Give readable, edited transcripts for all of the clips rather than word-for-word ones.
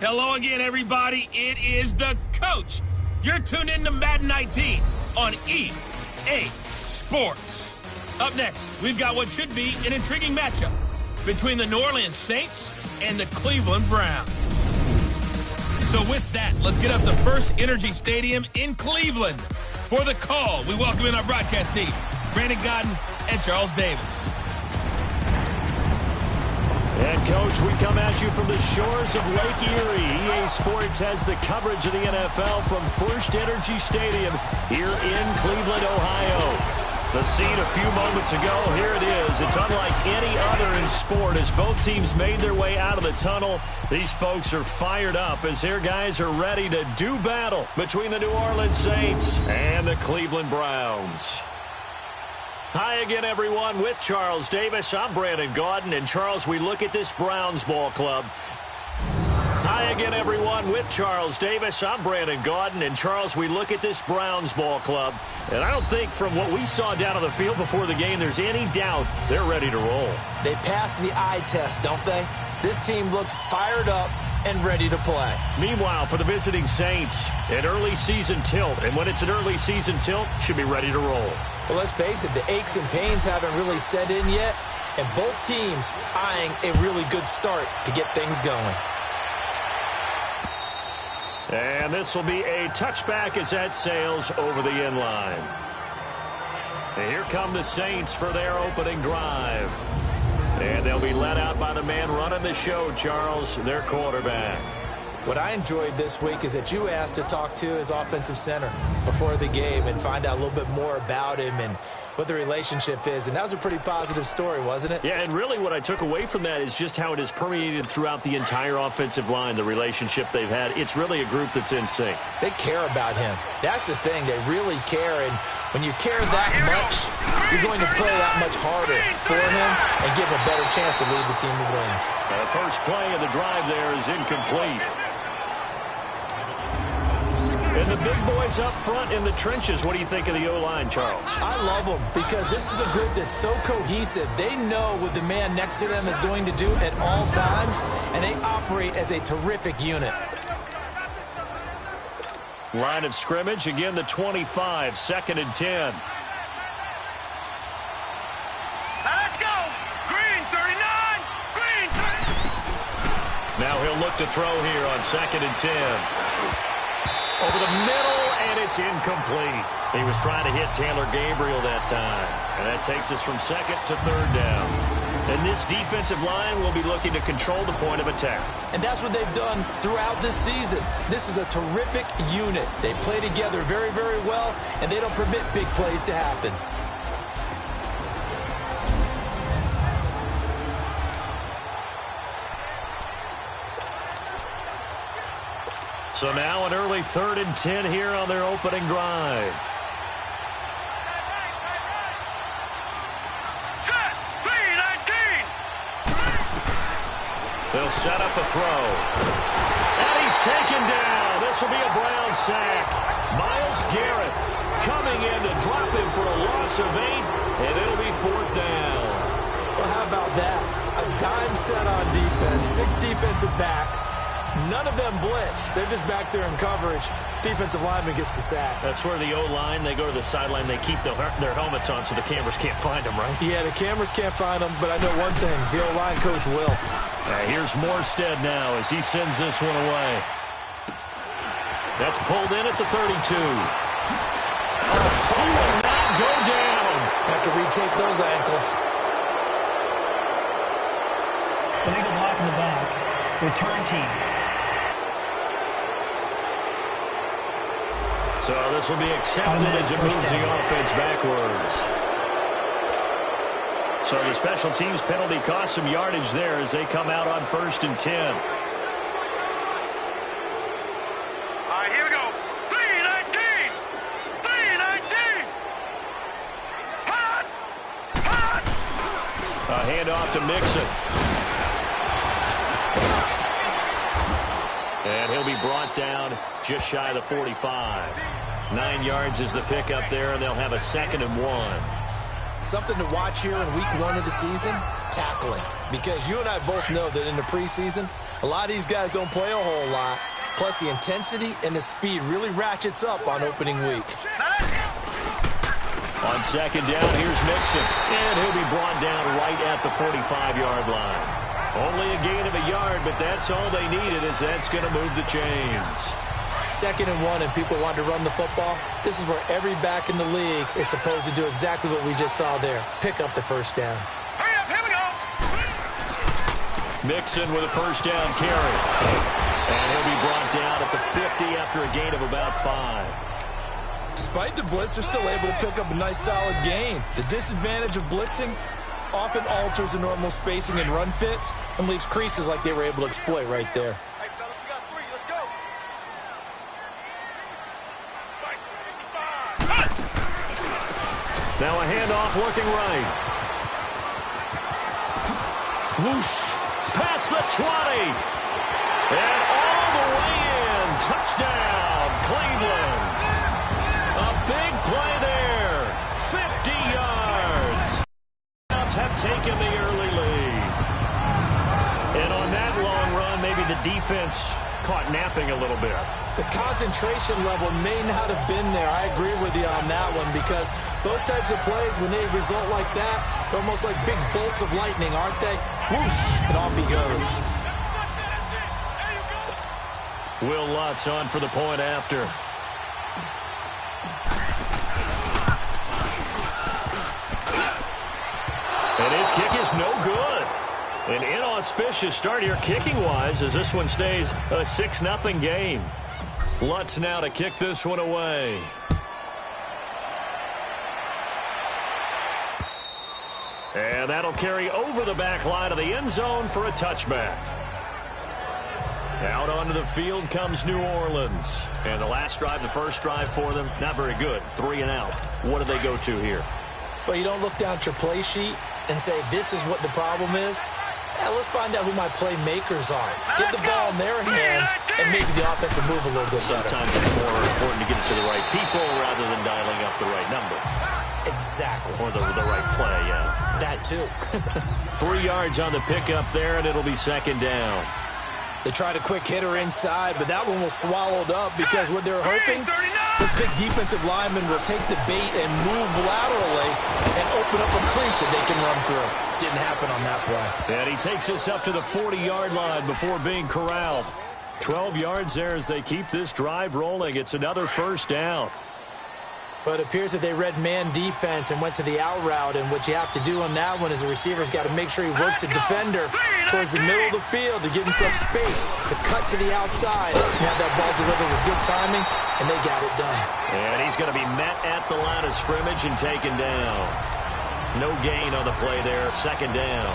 Hello again, everybody. It is the coach. You're tuned in to Madden 19 on EA Sports. Up next, we've got what should be an intriguing matchup between the New Orleans Saints and the Cleveland Browns. So with that, let's get up to First Energy Stadium in Cleveland. For the call, we welcome in our broadcast team, Brandon Godden and Charles Davis. And, Coach, we come at you from the shores of Lake Erie. EA Sports has the coverage of the NFL from First Energy Stadium here in Cleveland, Ohio. The scene a few moments ago, here it is. It's unlike any other in sport as both teams made their way out of the tunnel. These folks are fired up as their guys are ready to do battle between the New Orleans Saints and the Cleveland Browns. Hi again, everyone. With Charles Davis, I'm Brandon Gaudin. And, Charles, we look at this Browns ball club. Hi again, everyone. With Charles Davis, I'm Brandon Gaudin. And, Charles, we look at this Browns ball club. And I don't think from what we saw down on the field before the game there's any doubt they're ready to roll. They passed the eye test, don't they? This team looks fired up and ready to play. Meanwhile, for the visiting Saints, an early season tilt. And when it's an early season tilt, should be ready to roll. Well, let's face it, the aches and pains haven't really set in yet, and both teams eyeing a really good start to get things going. And this will be a touchback as that sails over the end line. And here come the Saints for their opening drive. And they'll be led out by the man running the show, Charles, their quarterback. What I enjoyed this week is that you asked to talk to his offensive center before the game and find out a little bit more about him and what the relationship is. And that was a pretty positive story, wasn't it? Yeah, and really what I took away from that is just how it has permeated throughout the entire offensive line, the relationship they've had. It's really a group that's in sync. They care about him. That's the thing. They really care. And when you care that much, you're going to play that much harder for him and give him a better chance to lead the team to wins. The first play of the drive there is incomplete. And the big boys up front in the trenches. What do you think of the O-line, Charles? I love them because this is a group that's so cohesive. They know what the man next to them is going to do at all times, and they operate as a terrific unit. Line of scrimmage, again the 25, 2nd and 10. Let's go! Green, 39! Green! Now he'll look to throw here on 2nd and 10. Over the middle, and it's incomplete. He was trying to hit Taylor Gabriel that time. And that takes us from 2nd to 3rd down. And this defensive line will be looking to control the point of attack. And that's what they've done throughout this season. This is a terrific unit. They play together very, very well, and they don't permit big plays to happen. So now an early 3rd and 10 here on their opening drive. Set! B-19! They'll set up a throw. And he's taken down. This will be a Brown sack. Myles Garrett coming in to drop him for a loss of 8, and it'll be 4th down. Well, how about that? A dime set on defense, 6 defensive backs. None of them blitz. They're just back there in coverage. Defensive lineman gets the sack. That's where the O-line, they go to the sideline, they keep their helmets on so the cameras can't find them, right? Yeah, the cameras can't find them, but I know one thing. The O-line coach will. Here's Morstead now as he sends this one away. That's pulled in at the 32. He will not go down. Have to retake those ankles. Illegal block in the back. Return team. So this will be accepted as it moves the offense backwards. So the special teams penalty cost some yardage there as they come out on 1st and 10. All right, here we go. B-19! B-19! Hot! Hot! A handoff to Mixon. And he'll be brought down just shy of the 45. 9 yards is the pickup there, and they'll have a 2nd and 1. something to watch here in week 1 of the season, tackling. Because you and I both know that in the preseason, a lot of these guys don't play a whole lot. Plus, the intensity and the speed really ratchets up on opening week. On second down, here's Mixon. And he'll be brought down right at the 45-yard line. Only a gain of a yard, but that's all they needed, as that's going to move the chains. 2nd and 1, and people want to run the football. This is where every back in the league is supposed to do exactly what we just saw there. Pick up the first down. Hurry up, here we go. Mixon with a first down carry. And he'll be brought down at the 50 after a gain of about 5. Despite the blitz, they're still able to pick up a nice, solid gain. The disadvantage of blitzing often alters the normal spacing and run fits and leaves creases like they were able to exploit right there. Hey, fellas, we got 3. Let's go. Now a handoff looking right. Whoosh. Past the 20. And all the way in. Touchdown, Cleveland. A big play there. 50 yards. Have taken the early lead. And on that long run, maybe the defense caught napping a little bit. The concentration level may not have been there. I agree with you on that one, because those types of plays, when they result like that, they're almost like big bolts of lightning, aren't they? Whoosh, and off he goes. Will Lutz on for the point after. And his kick is no good. An inauspicious start here kicking-wise, as this one stays a 6-0 game. Lutz now to kick this one away. And that'll carry over the back line of the end zone for a touchback. Out onto the field comes New Orleans. And the last drive, the first drive for them, not very good. 3 and out. What do they go to here? Well, you don't look down at your play sheet and say, this is what the problem is. Let's find out who my playmakers are. Get the ball in their hands and maybe the offensive move a little bit better. Sometimes it's more important to get it to the right people rather than dialing up the right number. Exactly. Or the right play, yeah. That too. 3 yards on the pickup there, and it'll be second down. They tried a quick hitter inside, but that one was swallowed up because what they're hoping, this big defensive lineman will take the bait and move laterally and open up a crease that they can run through. Didn't happen on that play. And he takes us up to the 40-yard line before being corralled. 12 yards there as they keep this drive rolling. It's another first down. But it appears that they read man defense and went to the out route, and what you have to do on that one is the receiver's got to make sure he works the defender towards the middle of the field to give himself space to cut to the outside and have that ball delivered with good timing, and they got it done. And he's going to be met at the line of scrimmage and taken down. No gain on the play there, second down.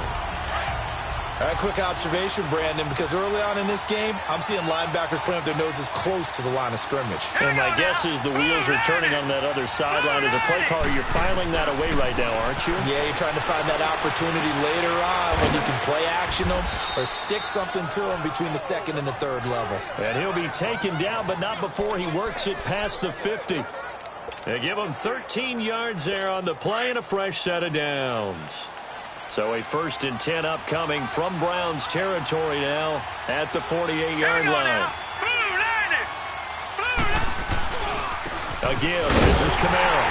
A quick observation, Brandon, because early on in this game, I'm seeing linebackers putting up their noses close to the line of scrimmage. And my guess is the wheels are turning on that other sideline. As a play caller, you're filing that away right now, aren't you? Yeah, you're trying to find that opportunity later on when you can play action them or stick something to them between the second and the third level. And he'll be taken down, but not before he works it past the 50. They give him 13 yards there on the play and a fresh set of downs. So a 1st and 10 upcoming from Browns territory now at the 48-yard line. Again, this is Camaro.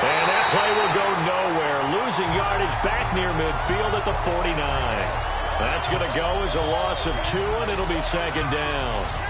And that play will go nowhere. Losing yardage back near midfield at the 49. That's going to go as a loss of 2, and it'll be second down.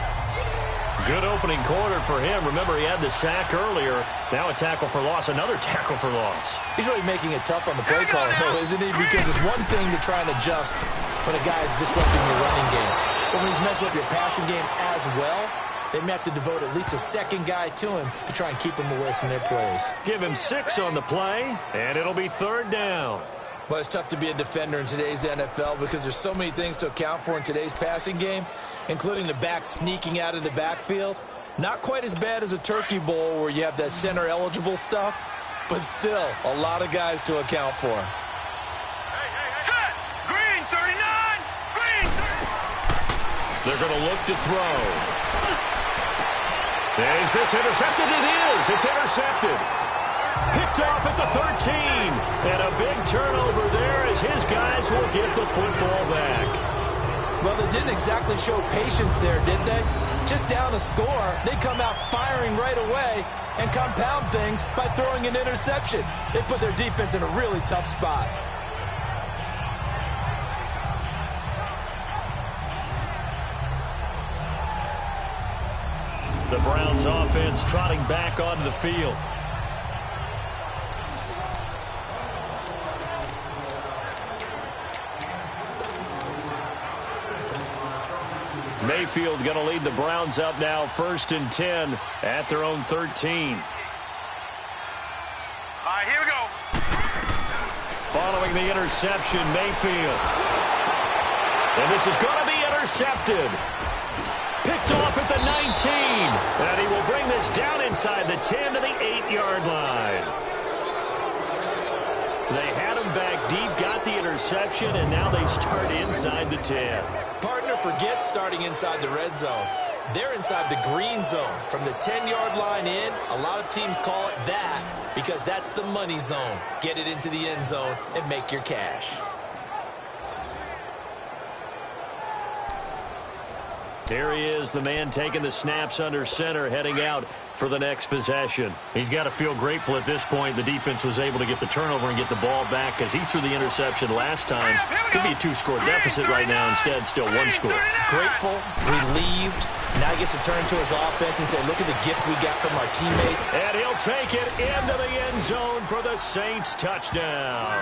Good opening quarter for him. Remember, he had the sack earlier. Now a tackle for loss, another tackle for loss. He's really making it tough on the play caller, though, isn't he? Because it's one thing to try and adjust when a guy is disrupting your running game. But when he's messing up your passing game as well, they may have to devote at least a second guy to him to try and keep him away from their plays. Give him 6 on the play, and it'll be third down. Well, it's tough to be a defender in today's NFL because there's so many things to account for in today's passing game, including the back sneaking out of the backfield. Not quite as bad as a turkey bowl where you have that center-eligible stuff, but still a lot of guys to account for. Set! Green 39! Green 39! They're going to look to throw. Is this intercepted? It is. It's intercepted. Picked off at the 13. And a big turnover there as his guys will get the football back. Well, they didn't exactly show patience there, did they? Just down a score, they come out firing right away and compound things by throwing an interception. They put their defense in a really tough spot. The Browns offense trotting back onto the field. Mayfield going to lead the Browns up now, 1st and 10 at their own 13. All right, here we go. Following the interception, Mayfield. And this is going to be intercepted. Picked off at the 19. And he will bring this down inside the 10 to the 8-yard line. They had him back deep, got the interception, and now they start inside the 10. Partner forgets starting inside the red zone. They're inside the green zone. From the 10-yard line in, a lot of teams call it that because that's the money zone. Get it into the end zone and make your cash. Here he is, the man taking the snaps under center, heading out for the next possession. He's got to feel grateful at this point. The defense was able to get the turnover and get the ball back because he threw the interception last time. Could be a 2-score deficit right now. Instead, still 1 score. Grateful, relieved. Now he gets to turn to his offense and say, look at the gift we got from our teammate. And he'll take it into the end zone for the Saints touchdown.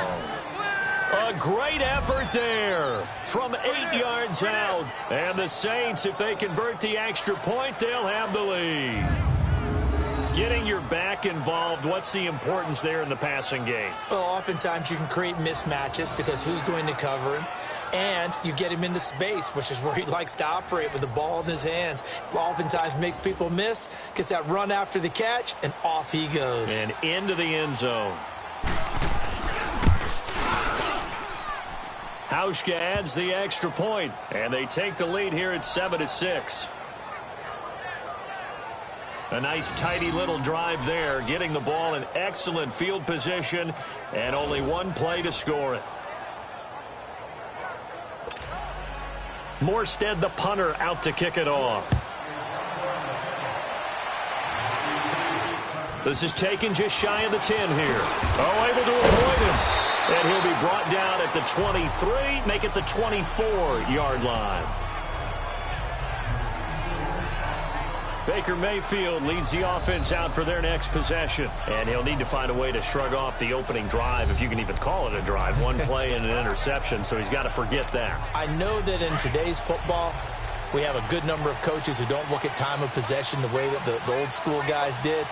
A great effort there from 8 yards out. And the Saints, if they convert the extra point, they'll have the lead. Getting your back involved, what's the importance there in the passing game? Well, oftentimes you can create mismatches because who's going to cover him? And you get him into space, which is where he likes to operate with the ball in his hands. Oftentimes makes people miss, gets that run after the catch, and off he goes. And into the end zone. Hauschka adds the extra point, and they take the lead here at 7-6. A nice, tidy little drive there, getting the ball in excellent field position, and only 1 play to score it. Morstead, the punter, out to kick it off. This is taken just shy of the 10 here. Oh, able to avoid him. And he'll be brought down at the 23, make it the 24-yard line. Baker Mayfield leads the offense out for their next possession. And he'll need to find a way to shrug off the opening drive, if you can even call it a drive. 1 play and an interception, so he's got to forget that. I know that in today's football, we have a good number of coaches who don't look at time of possession the way that the old school guys did.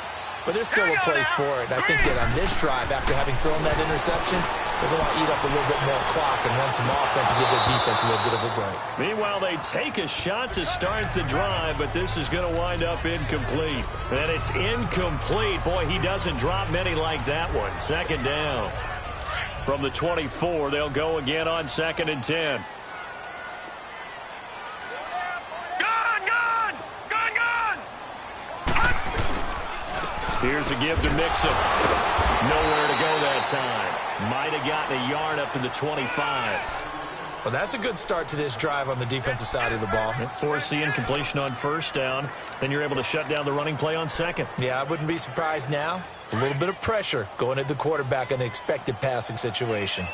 But there's still a place for it. And I think that on this drive, after having thrown that interception, they're going to eat up a little bit more clock and run some offense and give their defense a little bit of a break. Meanwhile, they take a shot to start the drive, but this is going to wind up incomplete. And it's incomplete. Boy, he doesn't drop many like that one. 2nd down. From the 24, they'll go again on 2nd and 10. Here's a give to Mixon. Nowhere to go that time. Might have gotten a yard up to the 25. Well, that's a good start to this drive on the defensive side of the ball. Force the incompletion on 1st down. Then you're able to shut down the running play on 2nd. Yeah, I wouldn't be surprised now. A little bit of pressure going at the quarterback in an expected passing situation.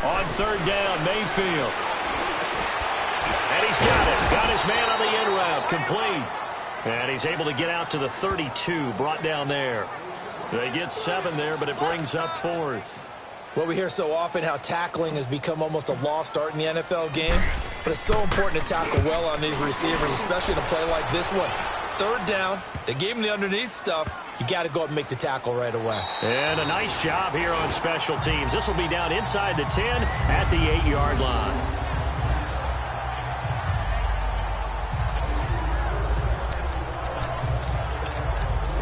On 3rd down, Mayfield. And he's got it. Got his man on the in route. Complete. And he's able to get out to the 32. Brought down there. They get 7 there, but it brings up 4th. Well, we hear so often how tackling has become almost a lost art in the NFL game. But it's so important to tackle well on these receivers, especially in a play like this one. 3rd down. They gave him the underneath stuff. You got to go up and make the tackle right away. And a nice job here on special teams. This will be down inside the 10 at the 8-yard line.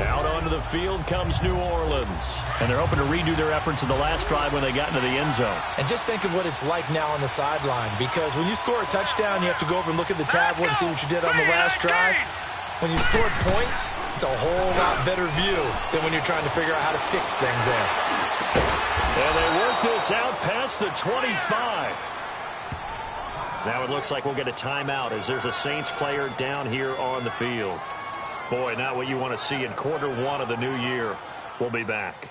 Out onto the field comes New Orleans. And they're hoping to redo their efforts in the last drive when they got into the end zone. And just think of what it's like now on the sideline. Because when you score a touchdown, you have to go over and look at the tablet and see what you did on the last drive. when you scored points, it's a whole lot better view than when you're trying to figure out how to fix things there. And they work this out past the 25. Now it looks like we'll get a timeout as there's a Saints player down here on the field. Boy, not what you want to see in quarter one of the new year. We'll be back.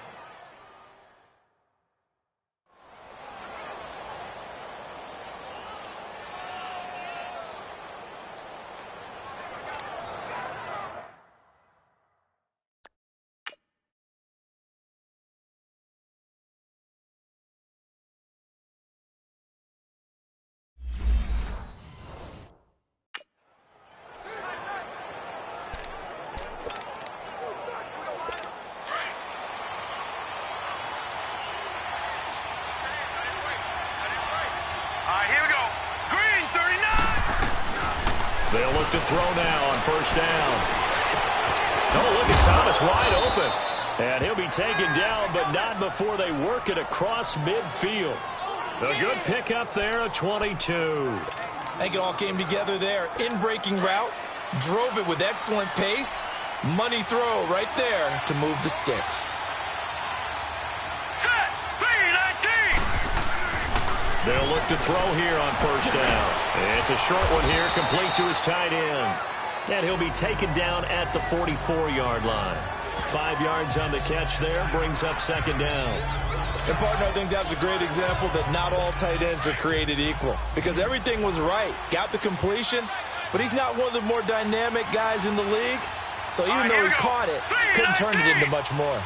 They'll look to throw now on first down. Oh, look at Thomas wide open. And he'll be taken down, but not before they work it across midfield. A good pickup there, a 22. I think it all came together there. In-breaking route, drove it with excellent pace. Money throw right there to move the sticks. Set, B-19. They'll look to throw here on first down. It's a short one here, complete to his tight end. And he'll be taken down at the 44-yard line. 5 yards on the catch there, brings up second down. And, partner, I think that's a great example that not all tight ends are created equal. Because everything was right. Got the completion, but he's not one of the more dynamic guys in the league. So even though he caught it, couldn't turn it into much more.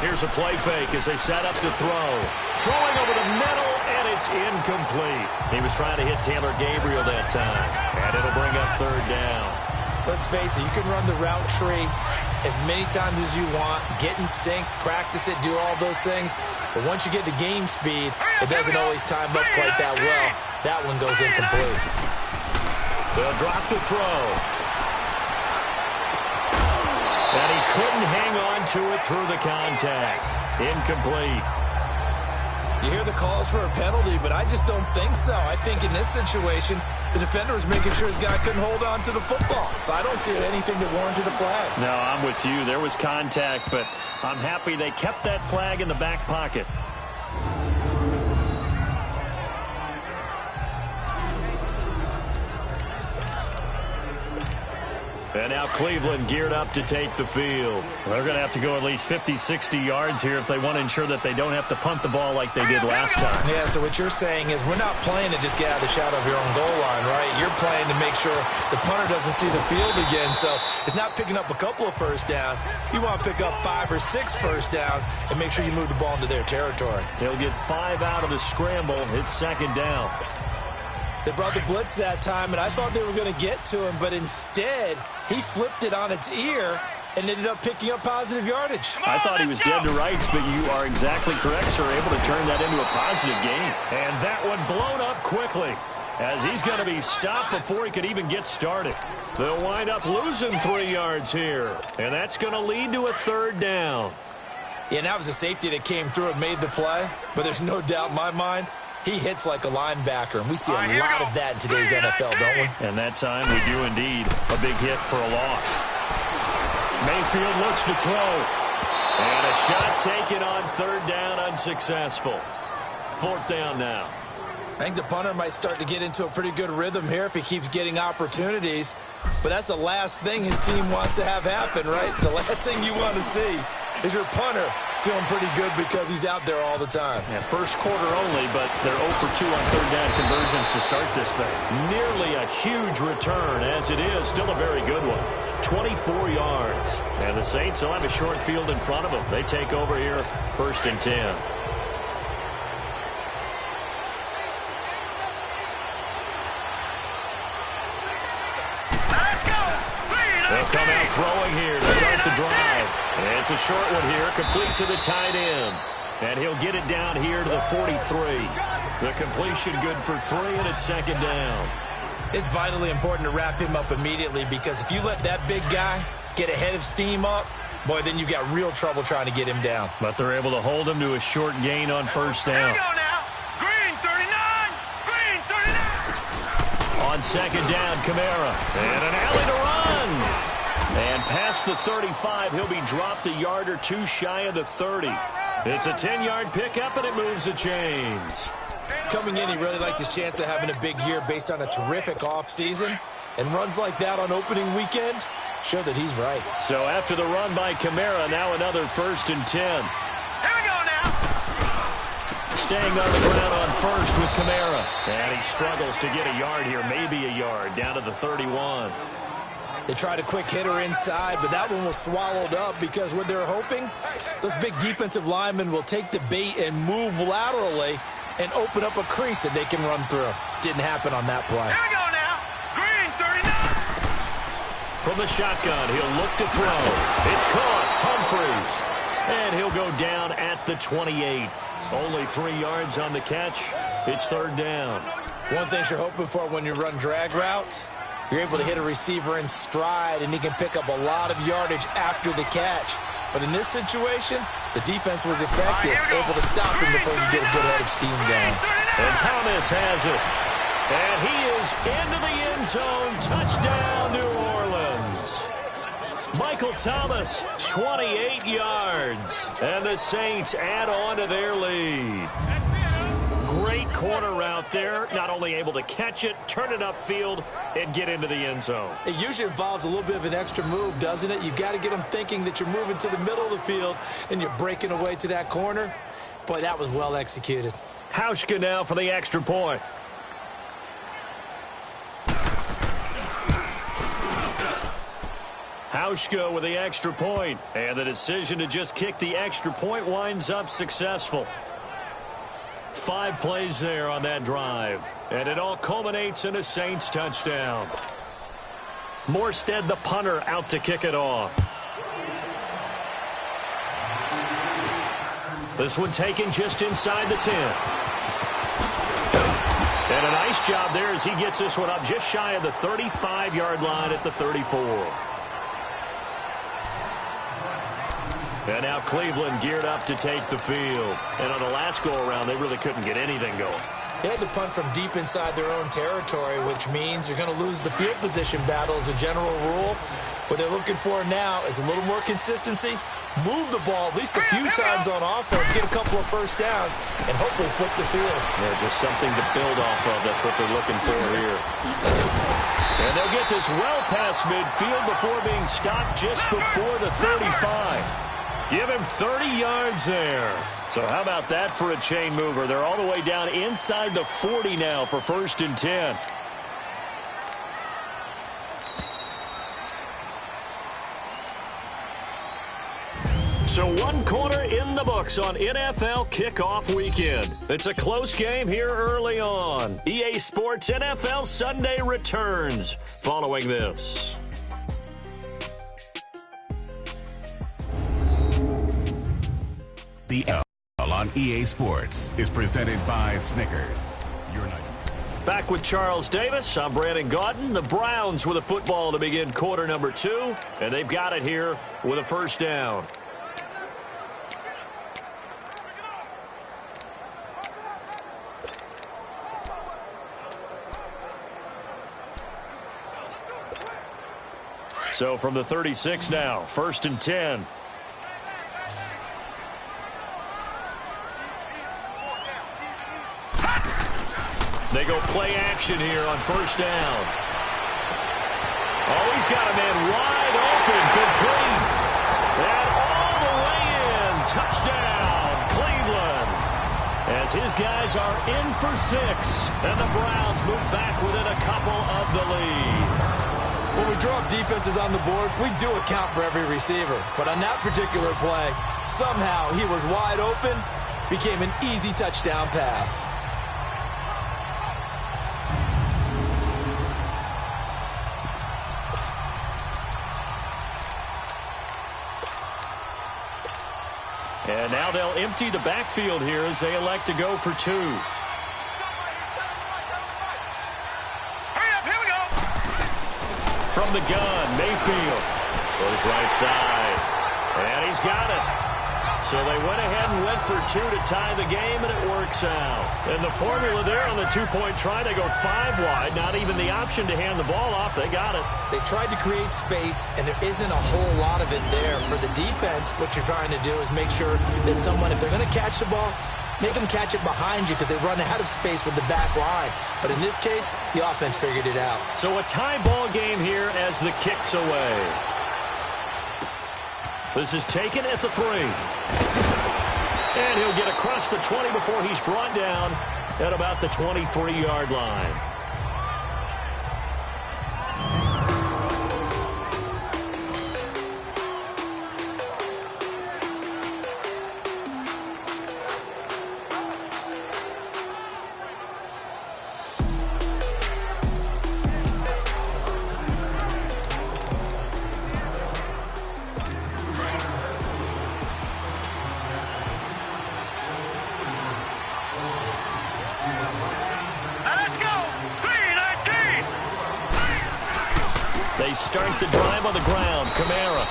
Here's a play fake as they set up to throw. Throwing over the middle, and it's incomplete. He was trying to hit Taylor Gabriel that time, and it'll bring up third down. Let's face it, you can run the route tree as many times as you want, get in sync, practice it, do all those things. But once you get to game speed, it doesn't always time up quite that well. That one goes incomplete. They'll drop to throw. And he couldn't hang on to it through the contact. Incomplete. You hear the calls for a penalty, but I just don't think so. I think in this situation, the defender was making sure his guy couldn't hold on to the football. So I don't see anything that warranted a flag. No, I'm with you. There was contact, but I'm happy they kept that flag in the back pocket. And now Cleveland geared up to take the field. They're going to have to go at least 50, 60 yards here if they want to ensure that they don't have to punt the ball like they did last time. Yeah, so what you're saying is we're not playing to just get out of the shadow of your own goal line, right? You're playing to make sure the punter doesn't see the field again. So it's not picking up a couple of first downs. You want to pick up 5 or 6 first downs and make sure you move the ball into their territory. They'll get 5 out of the scramble. It's second down. They brought the blitz that time, and I thought they were going to get to him, but instead, he flipped it on its ear and ended up picking up positive yardage. I thought he was dead to rights, but you are exactly correct, sir. Able to turn that into a positive gain. And that one blown up quickly as he's going to be stopped before he could even get started. They'll wind up losing 3 yards here, and that's going to lead to a third down. Yeah, and that was a safety that came through and made the play, but there's no doubt in my mind, he hits like a linebacker, and we see a lot of that in today's NFL, don't we? And that time we do indeed. A big hit for a loss. Mayfield looks to throw. And a shot taken on third down, unsuccessful. Fourth down now. I think the punter might start to get into a pretty good rhythm here if he keeps getting opportunities. But that's the last thing his team wants to have happen, right? The last thing you want to see is your punter feeling pretty good because he's out there all the time. Yeah, first quarter only, but they're 0 for 2 on third down conversions to start this thing. Nearly a huge return, as it is still a very good one. 24 yards. And the Saints will have a short field in front of them. They take over here, 1st and 10. They'll come out throwing here to start the drive. And it's a short one here, complete to the tight end. And he'll get it down here to the 43. The completion good for 3, and it's second down. It's vitally important to wrap him up immediately because if you let that big guy get a head of steam up, boy, then you've got real trouble trying to get him down. But they're able to hold him to a short gain on first down. Green 39! Green 39! second down, Kamara. And an alley to run. And past the 35, he'll be dropped a yard or two shy of the 30. It's a 10-yard pickup, and it moves the chains. Coming in, he really liked his chance of having a big year based on a terrific offseason. And runs like that on opening weekend show that he's right. So after the run by Kamara, now another 1st and 10. Here we go now. Staying on the ground on first with Kamara. And he struggles to get a yard here, maybe a yard, down to the 31. They tried a quick hitter inside, but that one was swallowed up because what they're hoping, those big defensive linemen will take the bait and move laterally and open up a crease that they can run through. Didn't happen on that play. Here we go now. Green 39. From the shotgun, he'll look to throw. It's caught. Humphries. And he'll go down at the 28. Only 3 yards on the catch. It's 3rd down. One thing you're hoping for when you run drag routes, you're able to hit a receiver in stride, and he can pick up a lot of yardage after the catch. But in this situation, the defense was effective, able to stop him before you get a good head of steam going. And Thomas has it. And he is into the end zone. Touchdown, New Orleans. Michael Thomas, 28 yards. And the Saints add on to their lead. Great corner route there. Not only able to catch it, turn it upfield, and get into the end zone. It usually involves a little bit of an extra move, doesn't it? You've got to get them thinking that you're moving to the middle of the field and you're breaking away to that corner. Boy, that was well executed. Hauschka now for the extra point. Hauschka with the extra point. And the decision to just kick the extra point winds up successful. 5 plays there on that drive. And it all culminates in a Saints touchdown. Morstead, the punter, out to kick it off. This one taken just inside the 10. And a nice job there as he gets this one up just shy of the 35-yard line at the 34. And now Cleveland geared up to take the field. And on the last go-around, they really couldn't get anything going. They had to punt from deep inside their own territory, which means you're going to lose the field position battle as a general rule. What they're looking for now is a little more consistency, move the ball at least a few times on offense, get a couple of first downs, and hopefully flip the field. Yeah, just something to build off of. That's what they're looking for here. And they'll get this well past midfield before being stopped just before the 35. Give him 30 yards there. So how about that for a chain mover? They're all the way down inside the 40 now for 1st and 10. So 1 quarter in the books on NFL kickoff weekend. It's a close game here early on. EA Sports NFL Sunday returns following this. The L on EA Sports is presented by Snickers. Back with Charles Davis. I'm Brandon Gaudin. The Browns with a football to begin quarter number 2. And they've got it here with a 1st down. So from the 36 now, 1st and 10. They go play action here on 1st down. Oh, he's got a man wide open, complete. And all the way in. Touchdown, Cleveland. As his guys are in for 6. And the Browns move back within a couple of the lead. When we draw up defenses on the board, we do account for every receiver. But on that particular play, somehow he was wide open, became an easy touchdown pass. And now they'll empty the backfield here as they elect to go for 2. Hurry up, here we go. From the gun, Mayfield goes right side. And he's got it. So they went ahead and went for two to tie the game, and it works out. And the formula there on the two-point try, they go 5 wide. Not even the option to hand the ball off. They got it. They tried to create space, and there isn't a whole lot of it there. For the defense, what you're trying to do is make sure that someone, if they're going to catch the ball, make them catch it behind you because they run out of space with the back line. But in this case, the offense figured it out. So a tie ball game here as the kick's away. This is taken at the 3. And he'll get across the 20 before he's brought down at about the 23-yard line. They start the drive on the ground. Kamara.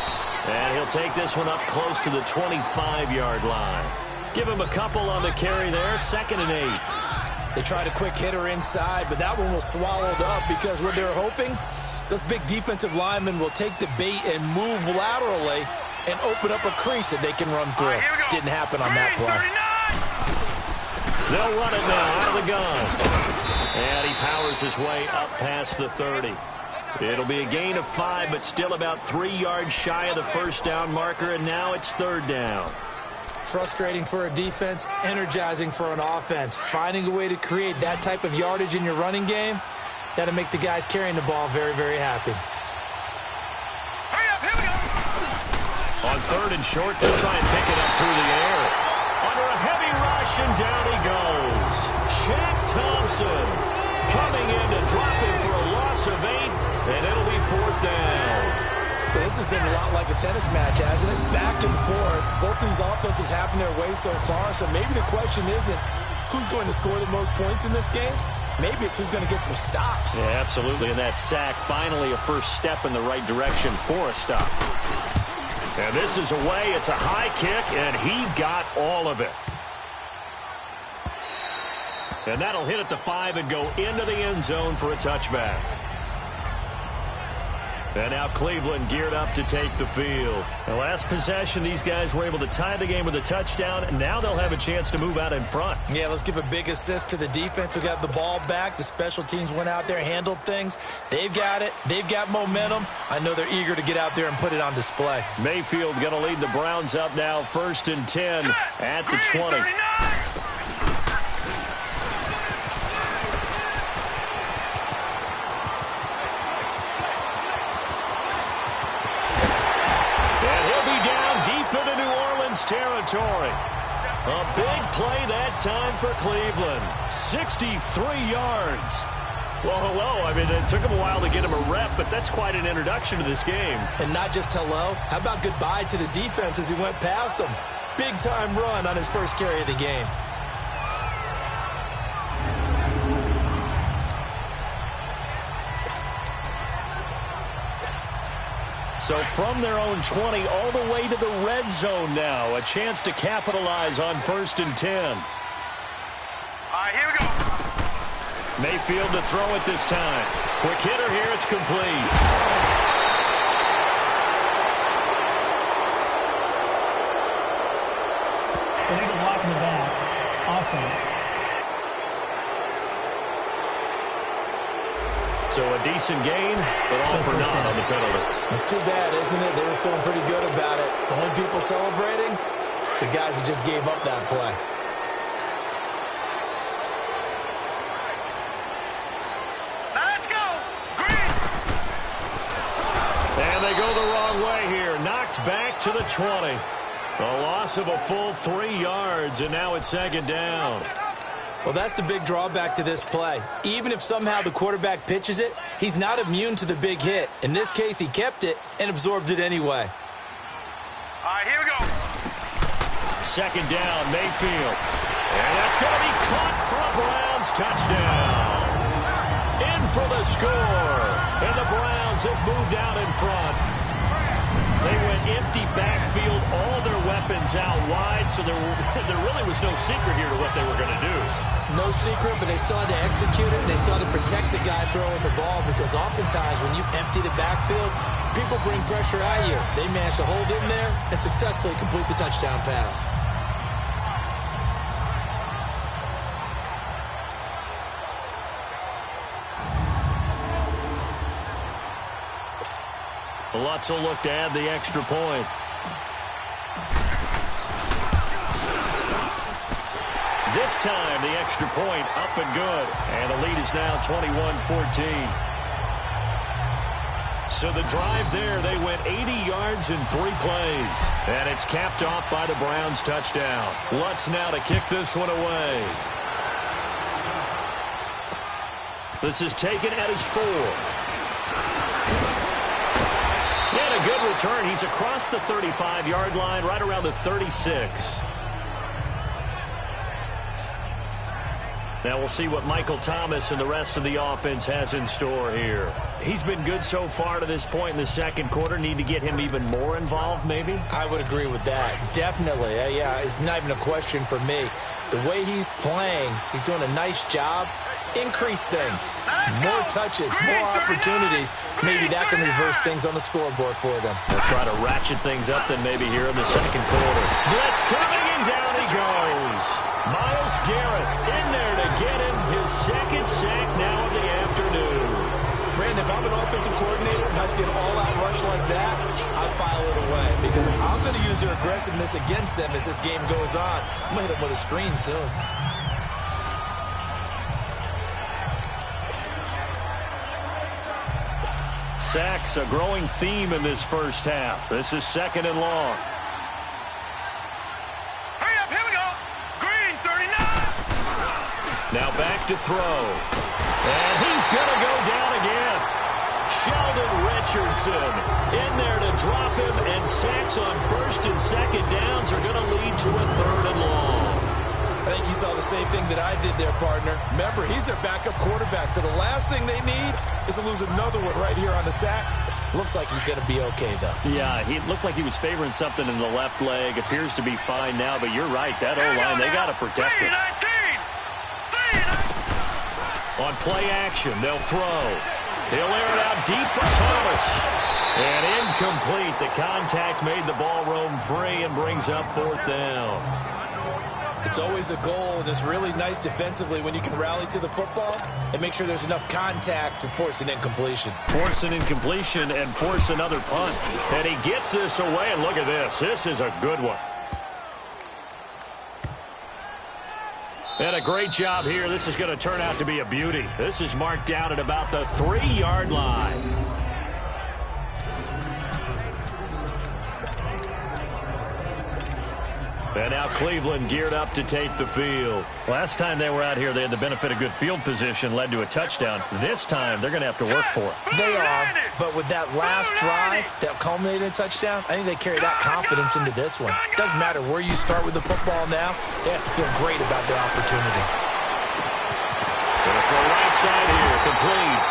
And he'll take this one up close to the 25-yard line. Give him a couple on the carry there. 2nd and 8. They tried a quick hitter inside, but that one was swallowed up because what they're hoping, those big defensive linemen will take the bait and move laterally and open up a crease that they can run through. Didn't happen on that play. They'll run it now out of the gun. And he powers his way up past the 30. It'll be a gain of 5, but still about 3 yards shy of the first down marker, and now it's 3rd down. Frustrating for a defense, energizing for an offense. Finding a way to create that type of yardage in your running game, that'll make the guys carrying the ball very, very happy. Hurry up, here we go. On 3rd and short, they'll try and pick it up through the air. Under a heavy rush, and down he goes. Shaq Thompson coming in to drop him for a loss of 8. And it'll be 4th down. So this has been a lot like a tennis match, hasn't it? Back and forth. Both these offenses having their way so far. So maybe the question isn't who's going to score the most points in this game. Maybe it's who's going to get some stops. Yeah, absolutely. And that sack, finally a first step in the right direction for a stop. And this is away. It's a high kick, and he got all of it. And that'll hit at the 5 and go into the end zone for a touchback. And now Cleveland geared up to take the field. The last possession, these guys were able to tie the game with a touchdown, and now they'll have a chance to move out in front. Yeah, let's give a big assist to the defense who got the ball back. The special teams went out there, handled things. They've got it. They've got momentum. I know they're eager to get out there and put it on display. Mayfield going to lead the Browns up now, 1st and 10 at the 20. 39. Territory. A big play that time for Cleveland. 63 yards. Well, hello. I mean, it took him a while to get him a rep, but that's quite an introduction to this game. And not just hello. How about goodbye to the defense as he went past him? Big-time run on his first carry of the game. So from their own 20 all the way to the red zone now. A chance to capitalize on 1st and 10. All right, here we go. Mayfield to throw it this time. Quick hitter here. It's complete. Illegal block in the back. Offense. So a decent gain, but all for naught on the penalty. It's too bad, isn't it? They were feeling pretty good about it. The only people celebrating, the guys who just gave up that play. Now let's go. Green. And they go the wrong way here. Knocked back to the 20. A loss of a full 3 yards, and now it's 2nd down. Well, that's the big drawback to this play. Even if somehow the quarterback pitches it, he's not immune to the big hit. In this case, he kept it and absorbed it anyway. All right, here we go. 2nd down, Mayfield. And that's going to be caught for a Browns touchdown. In for the score. And the Browns have moved out in front. They went empty backfield, all their weapons out wide, so there really was no secret here to what they were going to do. No secret, but they still had to execute it, and they still had to protect the guy throwing the ball, because oftentimes when you empty the backfield, people bring pressure at you. They managed to hold in there and successfully complete the touchdown pass. Lutz will look to add the extra point. This time, the extra point up and good. And the lead is now 21-14. So the drive there, they went 80 yards in 3 plays. And it's capped off by the Browns' touchdown. Lutz now to kick this one away. This is taken at his 4. And a good return. He's across the 35-yard line, right around the 36. Now we'll see what Michael Thomas and the rest of the offense has in store here. He's been good so far to this point in the second quarter. Need to get him even more involved, maybe? I would agree with that. Definitely. Yeah, it's not even a question for me. The way he's playing, he's doing a nice job. Increase things. More touches, more opportunities. Maybe that can reverse things on the scoreboard for them. They'll try to ratchet things up then maybe here in the second quarter. Blitz coming, and down he goes. Myles Garrett in there to get him his second sack now of the afternoon. Brandon, if I'm an offensive coordinator and I see an all-out rush like that, I'd file it away, because I'm going to use their aggressiveness against them as this game goes on. I'm going to hit them with a screen soon. Sacks, a growing theme in this first half. This is second and long. Hurry up, here we go. Green, 39. Now back to throw. And he's going to go down again. Sheldon Richardson in there to drop him, and sacks on first and second downs are going to lead to a third and long. I think you saw the same thing that I did there, partner. Remember, he's their backup quarterback, so the last thing they need is to lose another one right here on the sack. Looks like he's going to be okay, though. Yeah, he looked like he was favoring something in the left leg. Appears to be fine now, but you're right. That O-line, they got to protect it. On play action, they'll throw. He'll air it out deep for Thomas. And incomplete. The contact made the ball roam free and brings up 4th down. It's always a goal, and it's really nice defensively when you can rally to the football and make sure there's enough contact to force an incompletion. Force an incompletion and force another punt. And he gets this away, and look at this. This is a good one. And a great job here. This is going to turn out to be a beauty. This is marked down at about the 3-yard line. And now Cleveland geared up to take the field. Last time they were out here, they had the benefit of good field position, led to a touchdown. This time, they're going to have to work for it. They are, but with that last drive that culminated in a touchdown, I think they carry that confidence into this one. It doesn't matter where you start with the football now. They have to feel great about their opportunity. Going for a right side here, complete.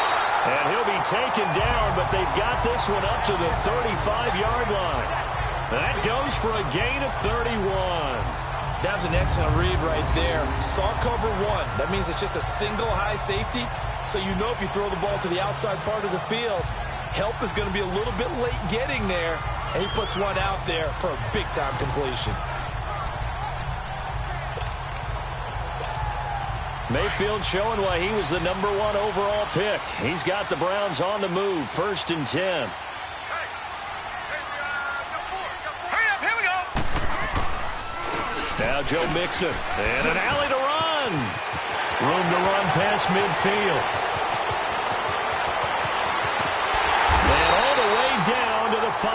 And he'll be taken down, but they've got this one up to the 35-yard line. That goes for a gain of 31. That was an excellent read right there. Saw cover 1. That means it's just a single high safety. So you know if you throw the ball to the outside part of the field, help is going to be a little bit late getting there. And he puts one out there for a big-time completion. Mayfield showing why he was the #1 overall pick. He's got the Browns on the move, 1st and 10. Now Joe Mixon, and an alley to run. Room to run past midfield. And all the way down to the 5.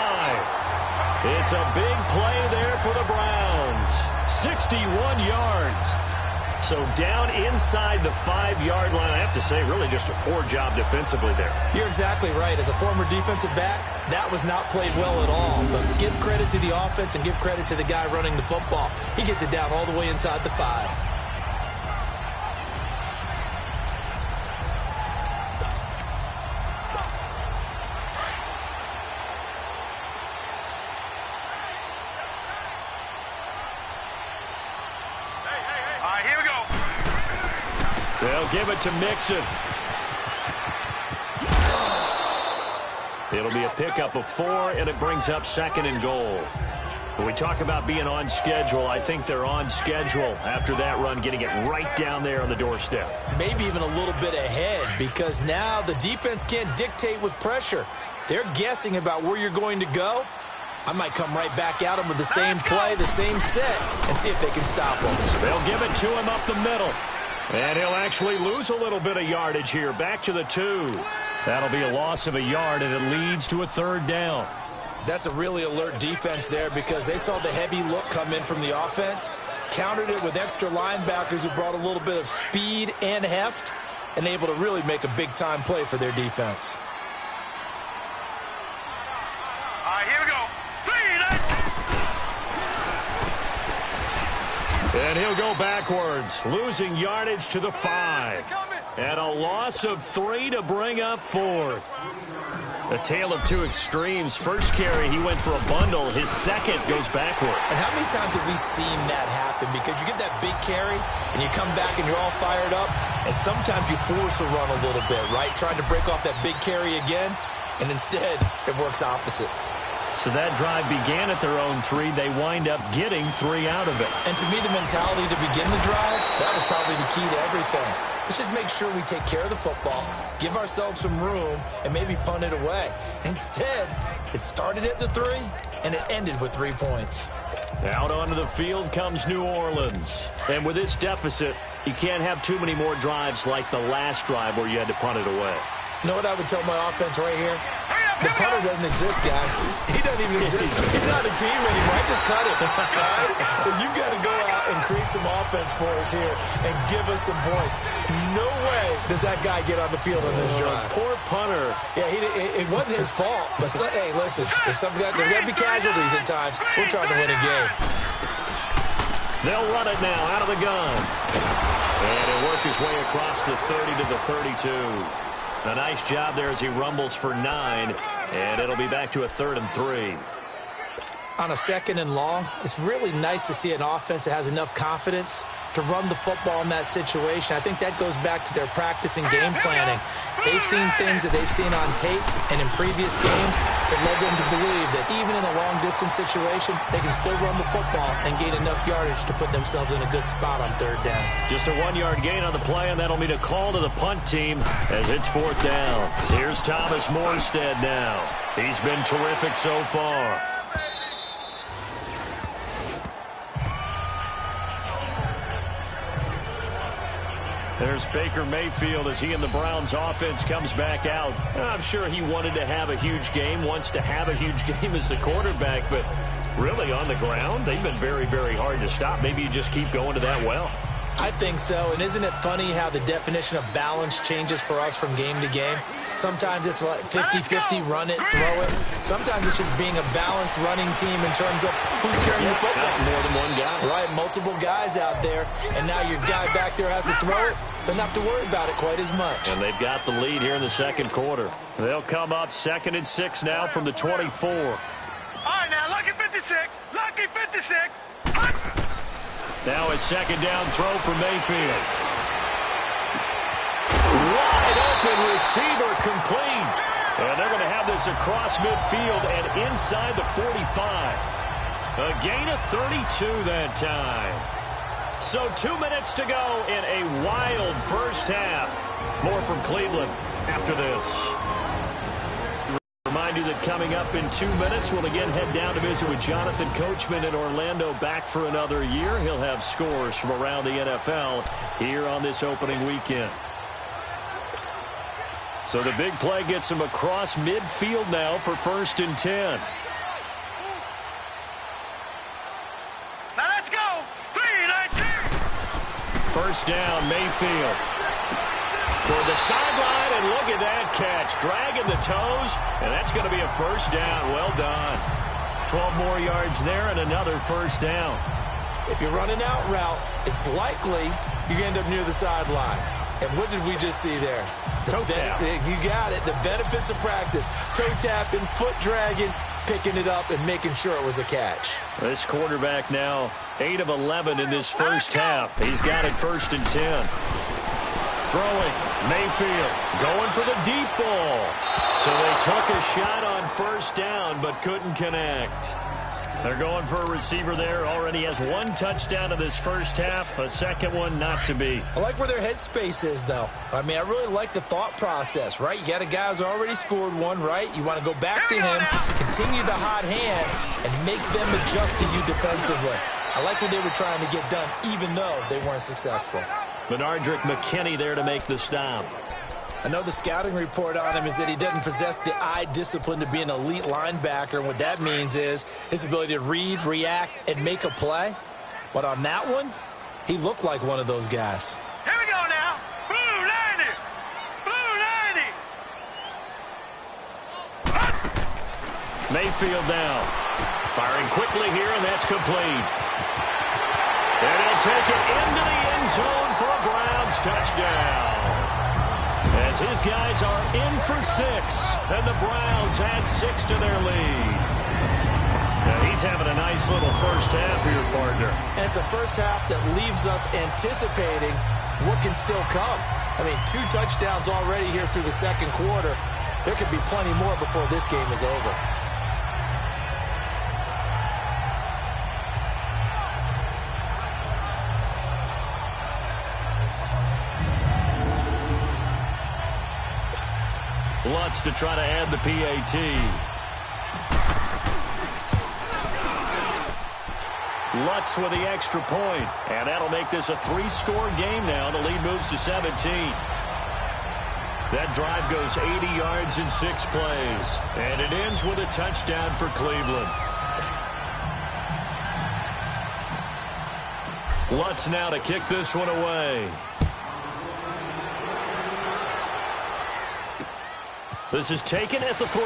It's a big play there for the Browns. 61 yards. So down inside the 5-yard line. I have to say, really just a poor job defensively there. You're exactly right. As a former defensive back, that was not played well at all. But give credit to the offense and give credit to the guy running the football. He gets it down all the way inside the 5. They'll give it to Mixon. It'll be a pickup of 4, and it brings up 2nd and goal. When we talk about being on schedule, I think they're on schedule after that run, getting it right down there on the doorstep. Maybe even a little bit ahead, because now the defense can't dictate with pressure. They're guessing about where you're going to go. I might come right back at them with the same play, the same set, and see if they can stop them. They'll give it to him up the middle. And he'll actually lose a little bit of yardage here. Back to the 2. That'll be a loss of a yard, and it leads to a 3rd down. That's a really alert defense there, because they saw the heavy look come in from the offense, countered it with extra linebackers who brought a little bit of speed and heft, and able to really make a big-time play for their defense. All right, here we go. 3, And he'll go backwards, losing yardage to the 5. And a loss of 3 to bring up 4th. A tale of 2 extremes. First carry, he went for a bundle. His second goes backward. And how many times have we seen that happen? Because you get that big carry, and you come back and you're all fired up, and sometimes you force a run a little bit, right? Trying to break off that big carry again, and instead it works opposite. So that drive began at their own 3. They wind up getting 3 out of it. And to me, the mentality to begin the drive, that was probably the key to everything. Let's just make sure we take care of the football, give ourselves some room, and maybe punt it away. Instead, it started at the 3, and it ended with 3 points. Out onto the field comes New Orleans. And with this deficit, you can't have too many more drives like the last drive where you had to punt it away. You know what I would tell my offense right here? The punter doesn't exist, guys. He doesn't even exist. He's not a team anymore. I just cut him. All right? So you've got to go out and create some offense for us here and give us some points. No way does that guy get on the field on this drive. Poor punter. Yeah, it wasn't his fault. But, hey, listen, there's got to be casualties at times. We're trying to win a game. They'll run it now out of the gun. And he'll work his way across the 30 to the 32. A nice job there as he rumbles for 9, and it'll be back to a 3rd and 3. On a 2nd and long, it's really nice to see an offense that has enough confidence to run the football in that situation. I think that goes back to their practice and game planning. They've seen things that they've seen on tape and in previous games that led them to believe that even in a long-distance situation, they can still run the football and gain enough yardage to put themselves in a good spot on 3rd down. Just a 1-yard gain on the play, and that'll mean a call to the punt team as it's 4th down. Here's Thomas Morstead now. He's been terrific so far. There's Baker Mayfield as he and the Browns offense comes back out. I'm sure he wanted to have a huge game, wants to have a huge game as the quarterback, but really on the ground, they've been very, very hard to stop. Maybe you just keep going to that well. I think so, and isn't it funny how the definition of balance changes for us from game to game? Sometimes it's 50-50, run it, throw it. Sometimes it's just being a balanced running team in terms of who's carrying the football. Not more than one guy. Right, multiple guys out there, and now your guy back there has to throw it. Doesn't have to worry about it quite as much. And they've got the lead here in the 2nd quarter. They'll come up 2nd and 6 now from the 24. All right, now, lucky 56. Lucky 56. Now a 2nd down throw for Mayfield. Wide open receiver complete. And they're going to have this across midfield and inside the 45. A gain of 32 that time. So 2 minutes to go in a wild first half. More from Cleveland after this. Remind you that coming up in 2 minutes, we'll again head down to visit with Jonathan Coachman in Orlando, back for another year. He'll have scores from around the NFL here on this opening weekend. So the big play gets him across midfield now for 1st and 10. Now let's go. 3-19. 1st down, Mayfield. Toward the sideline, and look at that catch. Dragging the toes, and that's going to be a 1st down. Well done. 12 more yards there and another 1st down. If you're running out route, it's likely you end up near the sideline. And what did we just see there? Toe tap. You got it. The benefits of practice. Toe tapping, foot dragging, picking it up, and making sure it was a catch. This quarterback now 8 of 11 in this first half. He's got it 1st and 10. throwing. Mayfield going for the deep ball. So they took a shot on first down but couldn't connect. They're going for a receiver there. Already has one touchdown in this first half. A second one not to be. I like where their headspace is, though. I mean, I really like the thought process, right? You got a guy who's already scored one, right? You want to go back to him, continue the hot hand, and make them adjust to you defensively. I like what they were trying to get done, even though they weren't successful. Benardrick McKinney there to make the stop. I know the scouting report on him is that he doesn't possess the eye discipline to be an elite linebacker. And what that means is his ability to read, react, and make a play. But on that one, he looked like one of those guys. Here we go now. Blue 90. Blue 90. Mayfield now. Firing quickly here, and that's complete. And he'll take it into the end zone for a Browns touchdown. As his guys are in for 6, and the Browns add 6 to their lead. Now he's having a nice little first half here, partner. And it's a first half that leaves us anticipating what can still come. I mean, 2 touchdowns already here through the second quarter. There could be plenty more before this game is over. Lutz to try to add the PAT. Lutz with the extra point. And that'll make this a 3-score game now. The lead moves to 17. That drive goes 80 yards in 6 plays. And it ends with a touchdown for Cleveland. Lutz now to kick this one away. This is taken at the 3.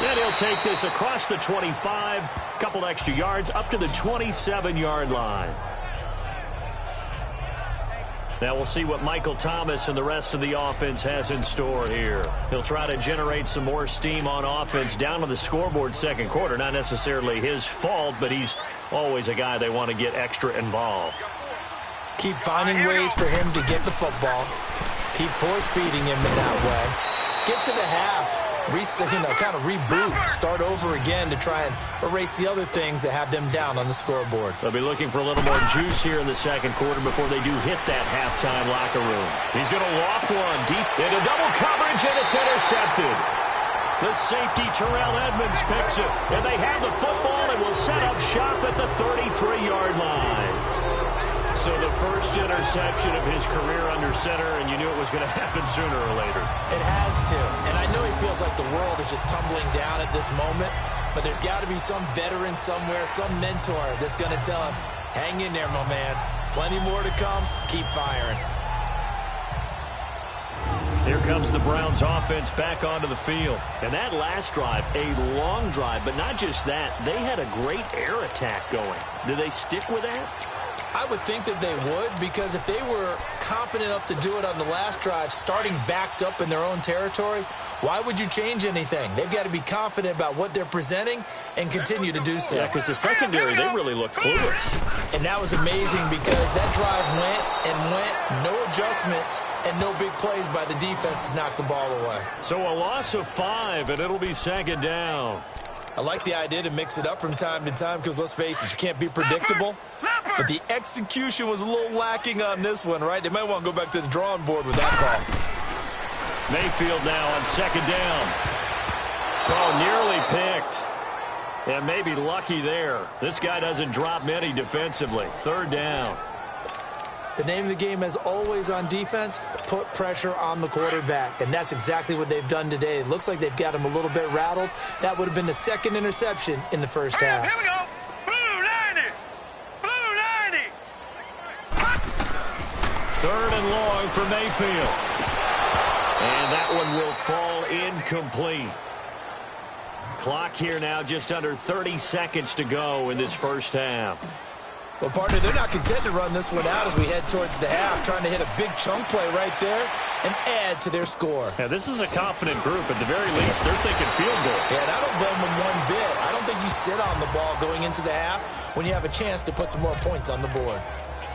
And he'll take this across the 25. Couple extra yards up to the 27-yard line. Now we'll see what Michael Thomas and the rest of the offense has in store here. He'll try to generate some more steam on offense down to the scoreboard second quarter. Not necessarily his fault, but he's always a guy they want to get extra involved. Keep finding ways for him to get the football. Keep force-feeding him in that way. Get to the half. Kind of reboot. Start over again to try and erase the other things that have them down on the scoreboard. They'll be looking for a little more juice here in the second quarter before they do hit that halftime locker room. He's going to loft one deep into double coverage, and it's intercepted. The safety, Terrell Edmonds, picks it. And they have the football and will set up shop at the 33-yard line. So the first interception of his career under center, and you knew it was going to happen sooner or later. It has to. And I know he feels like the world is just tumbling down at this moment, but there's got to be some veteran somewhere, some mentor that's going to tell him, hang in there, my man. Plenty more to come. Keep firing. Here comes the Browns offense back onto the field. And that last drive, a long drive, but not just that. They had a great air attack going. Do they stick with that? I would think that they would, because if they were confident enough to do it on the last drive, starting backed up in their own territory, why would you change anything? They've got to be confident about what they're presenting and continue to do so. Yeah, because the secondary, they really looked clueless. And that was amazing because that drive went, no adjustments, and no big plays by the defense to knock the ball away. So a loss of 5, and it'll be second down. I like the idea to mix it up from time to time because, let's face it, you can't be predictable. But the execution was a little lacking on this one, right? They might want to go back to the drawing board with that call. Mayfield now on second down. Oh, nearly picked. And maybe lucky there. This guy doesn't drop many defensively. Third down. The name of the game, as always on defense, put pressure on the quarterback. And that's exactly what they've done today. It looks like they've got him a little bit rattled. That would have been the second interception in the first half. Here we go. Blue 90. Blue 90. Third and long for Mayfield. And that one will fall incomplete. Clock here now, just under 30 seconds to go in this first half. Well, partner, they're not content to run this one out as we head towards the half, trying to hit a big chunk play right there and add to their score. Yeah, this is a confident group. At the very least, they're thinking field goal. Yeah, and I don't blame them one bit. I don't think you sit on the ball going into the half when you have a chance to put some more points on the board.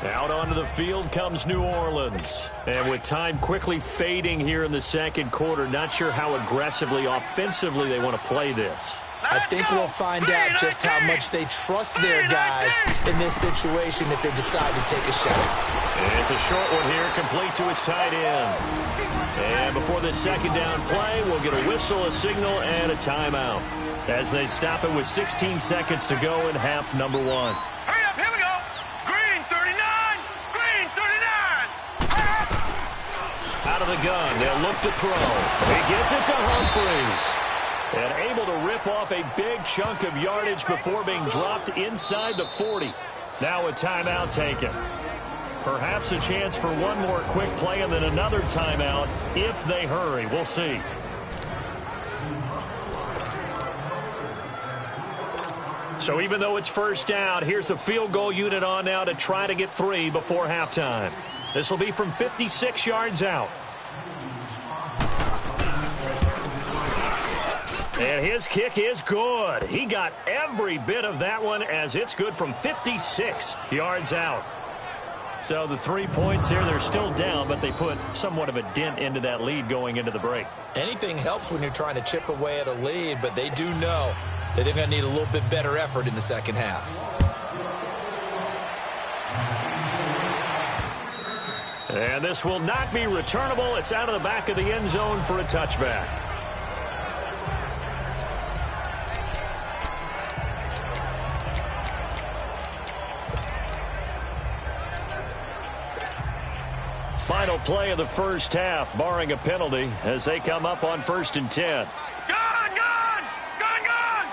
Out onto the field comes New Orleans. And with time quickly fading here in the second quarter, not sure how aggressively, offensively they want to play this. I think we'll find out just how much they trust their guys in this situation if they decide to take a shot. And it's a short one here, complete to his tight end. And before this second down play, we'll get a whistle, a signal, and a timeout as they stop it with 16 seconds to go in half number one. Hurry up, here we go. Green 39, green 39. Out of the gun, they'll look to throw. He gets it to Humphries. And able to rip off a big chunk of yardage before being dropped inside the 40. Now a timeout taken. Perhaps a chance for one more quick play and then another timeout if they hurry. We'll see. So even though it's first down, here's the field goal unit on now to try to get 3 before halftime. This will be from 56 yards out. And his kick is good. He got every bit of that one as it's good from 56 yards out. So the 3 points here, they're still down, but they put somewhat of a dent into that lead going into the break. Anything helps when you're trying to chip away at a lead, but they do know that they're going to need a little bit better effort in the second half. And this will not be returnable. It's out of the back of the end zone for a touchback. Final play of the first half, barring a penalty, as they come up on 1st and 10. Gun, gun! Gun, gun!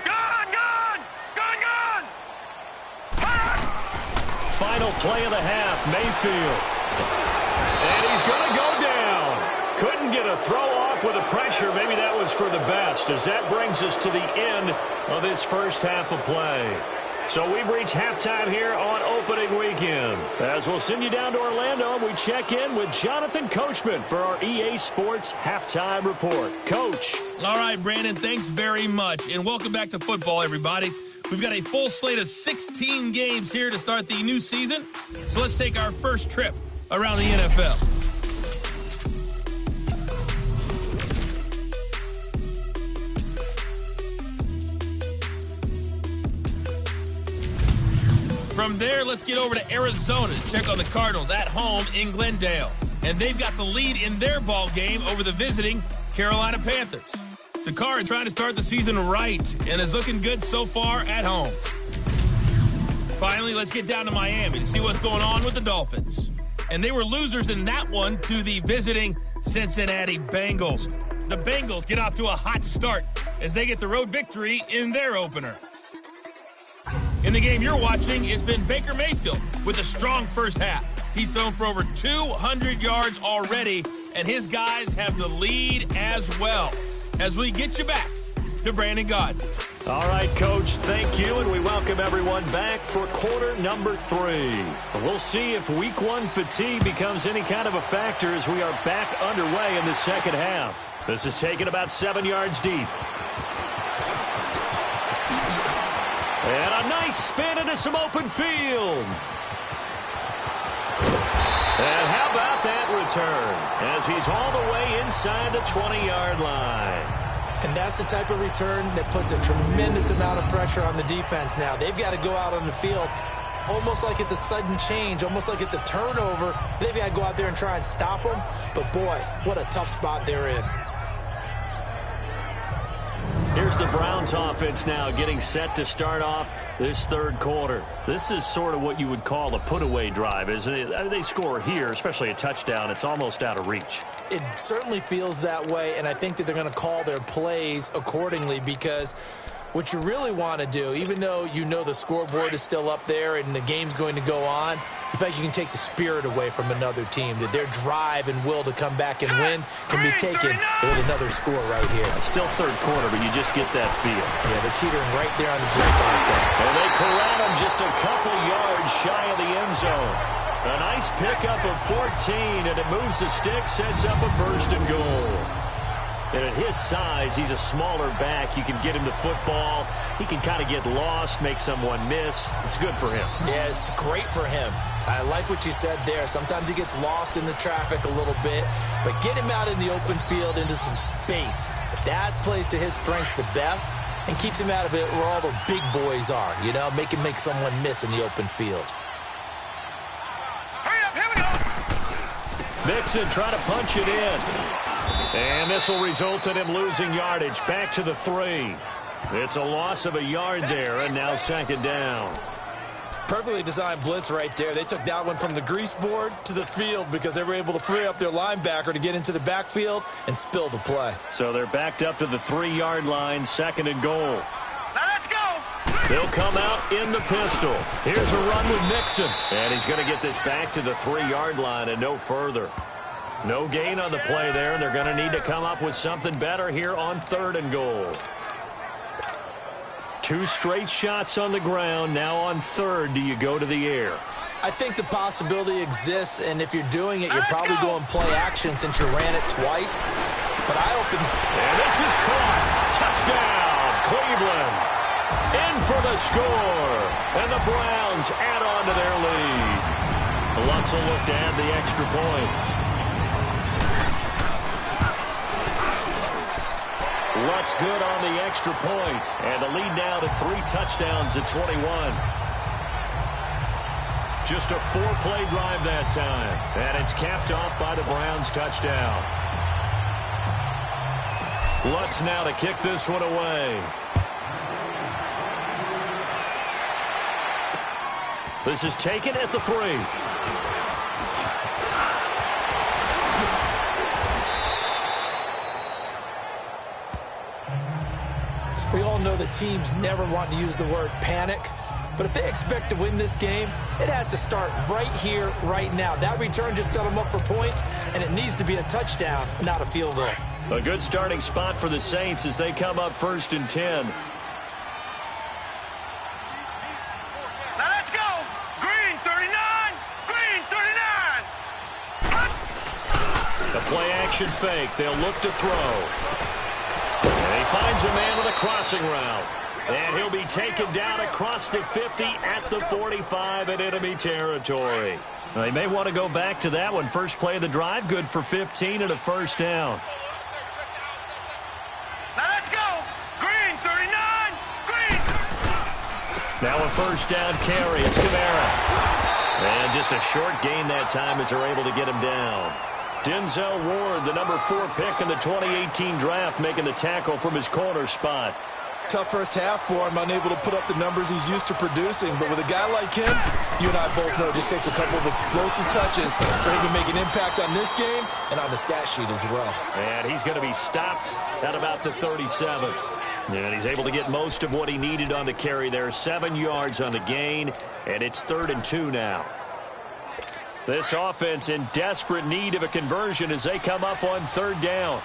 Gun, gun! Gun, gun! Final play of the half, Mayfield. And he's going to go down. Couldn't get a throw off with the pressure. Maybe that was for the best, as that brings us to the end of this first half of play. So we've reached halftime here on opening weekend. As we'll send you down to Orlando, we check in with Jonathan Coachman for our EA Sports Halftime Report. Coach. All right, Brandon, thanks very much. And welcome back to football, everybody. We've got a full slate of 16 games here to start the new season. So let's take our first trip around the NFL. From there, let's get over to Arizona to check on the Cardinals at home in Glendale. And they've got the lead in their ball game over the visiting Carolina Panthers. The Cards trying to start the season right and is looking good so far at home. Finally, let's get down to Miami to see what's going on with the Dolphins. And they were losers in that one to the visiting Cincinnati Bengals. The Bengals get off to a hot start as they get the road victory in their opener. In the game you're watching, it's been Baker Mayfield with a strong first half. He's thrown for over 200 yards already, and his guys have the lead as well. As we get you back to Brandon Gaudin. All right, Coach, thank you, and we welcome everyone back for quarter number 3. We'll see if week 1 fatigue becomes any kind of a factor as we are back underway in the second half. This is taken about 7 yards deep. And a nice spin into some open field. And how about that return as he's all the way inside the 20-yard line. And that's the type of return that puts a tremendous amount of pressure on the defense now. They've got to go out on the field almost like it's a sudden change, almost like it's a turnover. They've got to go out there and try and stop them. But, boy, what a tough spot they're in. Here's the Browns offense now getting set to start off this third quarter. This is sort of what you would call a put-away drive, isn't it? They score here, especially a touchdown. It's almost out of reach. It certainly feels that way, and I think that they're going to call their plays accordingly because what you really want to do, even though you know the scoreboard is still up there and the game's going to go on, you think you can take the spirit away from another team, that their drive and will to come back and win can be taken with another score right here. Still third quarter, but you just get that feel. Yeah, they're teetering right there on the brink like that. And they corral him just a couple yards shy of the end zone. A nice pickup of 14, and it moves the stick, sets up a 1st and goal. And at his size, he's a smaller back. You can get him the football. He can kind of get lost, make someone miss. It's good for him. Yeah, it's great for him. I like what you said there. Sometimes he gets lost in the traffic a little bit, but get him out in the open field into some space. That plays to his strengths the best and keeps him out of it where all the big boys are, you know, make someone miss in the open field. Hurry up, here we go. Mixon trying to punch it in. And this will result in him losing yardage. Back to the 3. It's a loss of a yard there, and now second down. Perfectly designed blitz right there. They took that one from the grease board to the field because they were able to free up their linebacker to get into the backfield and spill the play. So they're backed up to the 3-yard line, second and goal. Now let's go. They'll come out in the pistol. Here's a run with Mixon. And he's going to get this back to the 3-yard line and no further. No gain on the play there. They're going to need to come up with something better here on third and goal. 2 straight shots on the ground. Now on third, do you go to the air? I think the possibility exists, and if you're doing it, you're probably going play action since you ran it twice. But I open. And this is caught. Touchdown, Cleveland. In for the score. And the Browns add on to their lead. Lutz will look to add the extra point. Lutz good on the extra point. And the lead now to 3 touchdowns at 21. Just a 4-play drive that time. And it's capped off by the Browns touchdown. Lutz now to kick this one away. This is taken at the 3. We all know that teams never want to use the word panic, but if they expect to win this game, it has to start right here, right now. That return just set them up for points, and it needs to be a touchdown, not a field goal. A good starting spot for the Saints as they come up 1st and 10. Now let's go. Green 39. Green 39. The play action fake. They'll look to throw. And he finds a man with a crossing route. And he'll be taken down across the 50 at the 45 in enemy territory. Well, they may want to go back to that one. First play of the drive, good for 15 and a first down. Now let's go. Green 39. Green. Now a first down carry. It's Camara. And just a short gain that time as they're able to get him down. Denzel Ward, the number 4 pick in the 2018 draft, making the tackle from his corner spot. Tough first half for him, unable to put up the numbers he's used to producing. But with a guy like him, you and I both know it just takes a couple of explosive touches for him to make an impact on this game and on the stat sheet as well. And he's going to be stopped at about the 37. And he's able to get most of what he needed on the carry there. 7 yards on the gain, and it's 3rd and 2 now. This offense in desperate need of a conversion as they come up on 3rd down.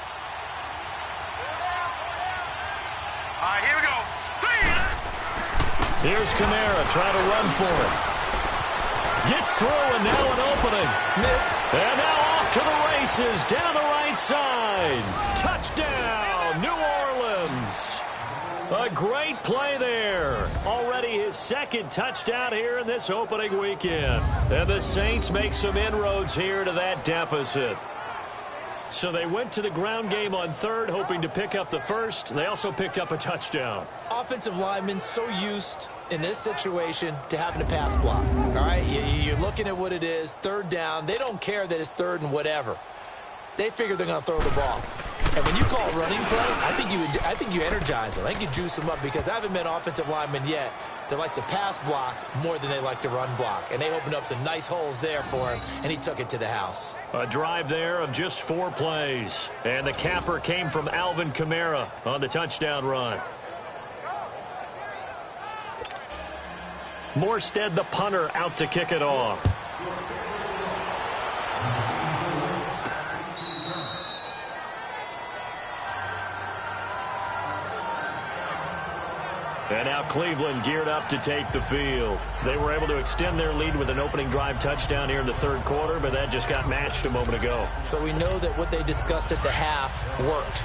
All right, here we go. Green. Here's Camara trying to run for it. Gets through, and now an opening. Missed. And now off to the races down the right side. Touchdown, New Orleans. A great play there. Already his 2nd touchdown here in this opening weekend. And the Saints make some inroads here to that deficit. So they went to the ground game on 3rd, hoping to pick up the 1st. They also picked up a touchdown. Offensive linemen so used in this situation to having a pass block. All right, you're looking at what it is, 3rd down. They don't care that it's 3rd and whatever. They figure they're going to throw the ball. And when you call running play, I think you energize them. I think you juice them up because I haven't met offensive lineman yet that likes to pass block more than they like to run block. And they opened up some nice holes there for him, and he took it to the house. A drive there of just 4 plays. And the capper came from Alvin Kamara on the touchdown run. Morstead, the punter, out to kick it off. And now Cleveland geared up to take the field. They were able to extend their lead with an opening drive touchdown here in the 3rd quarter, but that just got matched a moment ago. So we know that what they discussed at the half worked.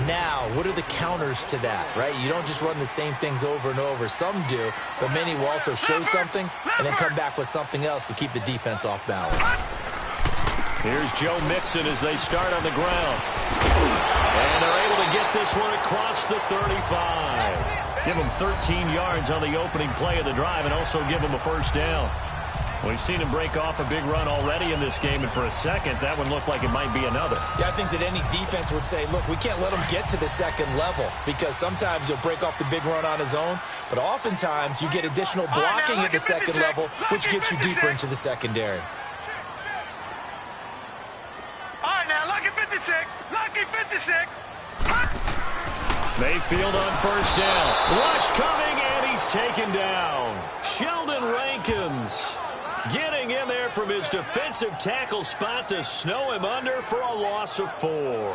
Now, what are the counters to that, right? You don't just run the same things over and over. Some do, but many will also show something and then come back with something else to keep the defense off balance. Here's Joe Mixon as they start on the ground. And they're able to get this one across the 35. Give them 13 yards on the opening play of the drive and also give them a first down. We've seen him break off a big run already in this game, and for a second, that one looked like it might be another. Yeah, I think that any defense would say, look, we can't let him get to the second level because sometimes he'll break off the big run on his own, but oftentimes you get additional blocking at the second level, which gets you deeper into the secondary. All right, now, lucky 56. Lucky 56. Mayfield on first down. Rush coming, and he's taken down. Sheldon Rankins getting in there from his defensive tackle spot to snow him under for a loss of 4.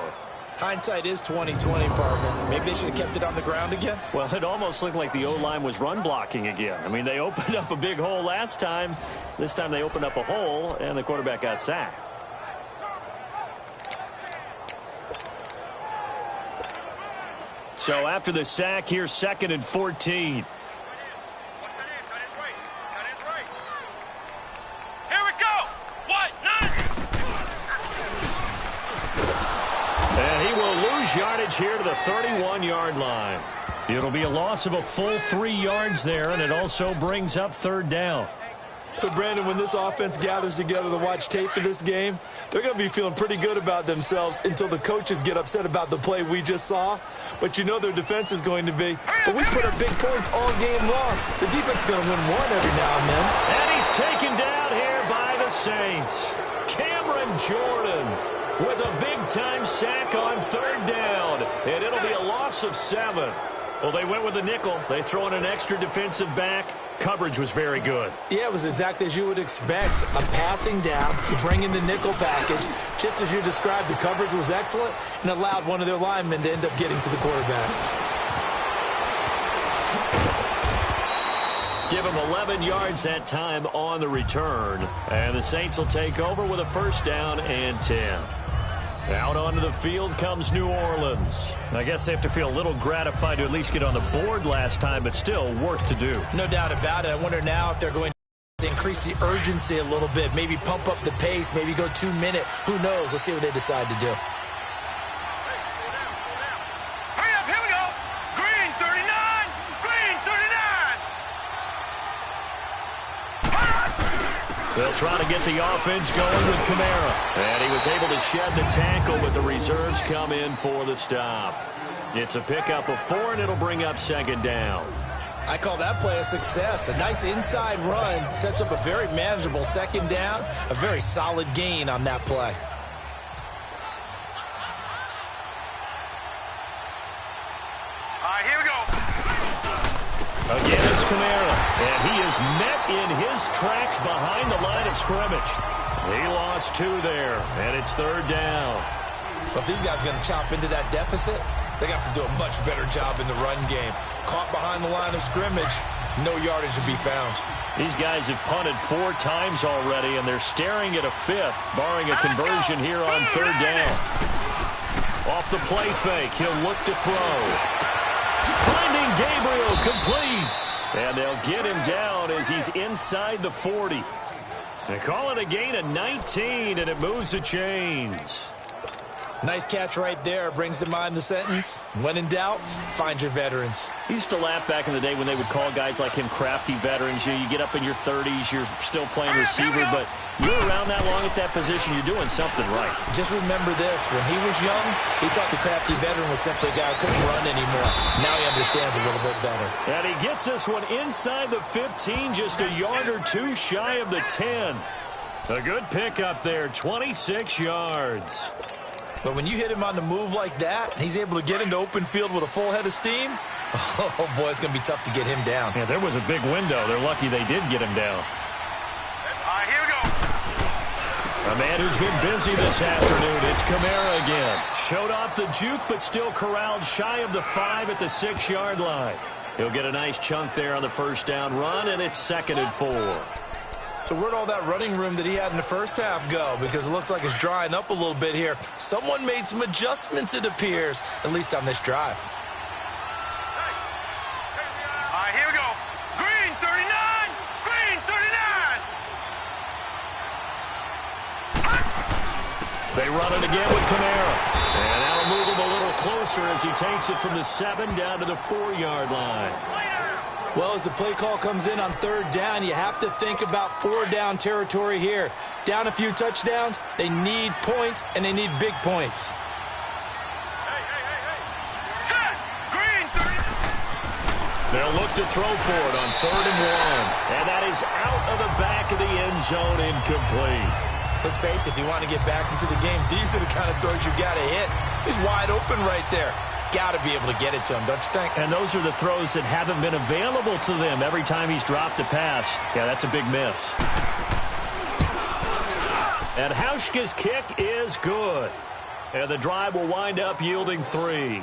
Hindsight is 20/20, partner. Maybe they should have kept it on the ground again. Well, it almost looked like the O-line was run blocking again. I mean, they opened up a big hole last time. This time they opened up a hole, and the quarterback got sacked. So after the sack, here's 2nd and 14. And he will lose yardage here to the 31-yard line. It'll be a loss of a full 3 yards there, and it also brings up 3rd down. So, Brandon, when this offense gathers together to watch tape for this game, they're going to be feeling pretty good about themselves until the coaches get upset about the play we just saw. But you know their defense is going to be, but we put our big points all game long. The defense is going to win one every now and then. And he's taken down here by the Saints. Cameron Jordan with a big-time sack on 3rd down, and it'll be a loss of 7. Well, they went with the nickel. They throw in an extra defensive back. Coverage was very good. Yeah, it was exactly as you would expect. A passing down, you bring in the nickel package. Just as you described, the coverage was excellent and allowed one of their linemen to end up getting to the quarterback. Give him 11 yards that time on the return. And the Saints will take over with a first down and 10. Out onto the field comes New Orleans. I guess they have to feel a little gratified to at least get on the board last time, but still work to do. No doubt about it. I wonder now if they're going to increase the urgency a little bit, maybe pump up the pace, maybe go 2-minute. Who knows? Let's see what they decide to do. Hurry up, here we go. Green 39. Green 39. They'll try to get the offense going with Kamara. And he was able to shed the tackle, but the reserves come in for the stop. It's a pickup of 4, and it'll bring up 2nd down. I call that play a success. A nice inside run sets up a very manageable 2nd down. A very solid gain on that play. All right, here we go. Again, it's Kamara, and he is met in his tracks behind the line of scrimmage. He lost 2 there, and it's 3rd down. But if these guys are going to chop into that deficit, they got to do a much better job in the run game. Caught behind the line of scrimmage, no yardage to be found. These guys have punted 4 times already, and they're staring at a 5th, barring a conversion here on 3rd down. Off the play fake, he'll look to throw. Finding Gabriel complete. And they'll get him down as he's inside the 40. They call it a gain of 19, and it moves the chains. Nice catch right there. Brings to mind the sentence, when in doubt, find your veterans. He used to laugh back in the day when they would call guys like him crafty veterans. You get up in your 30s, you're still playing receiver, but you're around that long at that position, you're doing something right. Just remember this, when he was young, he thought the crafty veteran was simply a guy who couldn't run anymore. Now he understands a little bit better. And he gets this one inside the 15, just a yard or 2 shy of the 10. A good pickup there, 26 yards. But when you hit him on the move like that, he's able to get into open field with a full head of steam. Oh, boy, it's going to be tough to get him down. Yeah, there was a big window. They're lucky they did get him down. All right, here we go. A man who's been busy this afternoon. It's Kamara again. Showed off the juke, but still corralled shy of the 5 at the 6-yard line. He'll get a nice chunk there on the first down run, and it's 2nd and 4. So where'd all that running room that he had in the first half go? Because it looks like it's drying up a little bit here. Someone made some adjustments, it appears, at least on this drive. All right, here we go. Green 39, green 39. They run it again with Kamara. And that'll move him a little closer as he takes it from the 7 down to the 4-yard line. Well, as the play call comes in on 3rd down, you have to think about 4-down territory here. Down a few touchdowns, they need points, and they need big points. Set. Green 30. They'll look to throw for it on 3rd and 1. And that is out of the back of the end zone, incomplete. Let's face it, if you want to get back into the game, these are the kind of throws you got to hit. He's wide open right there. Got to be able to get it to him, don't you think? And those are the throws that haven't been available to them every time he's dropped a pass. Yeah, that's a big miss. And Hauschka's kick is good. And the drive will wind up yielding 3.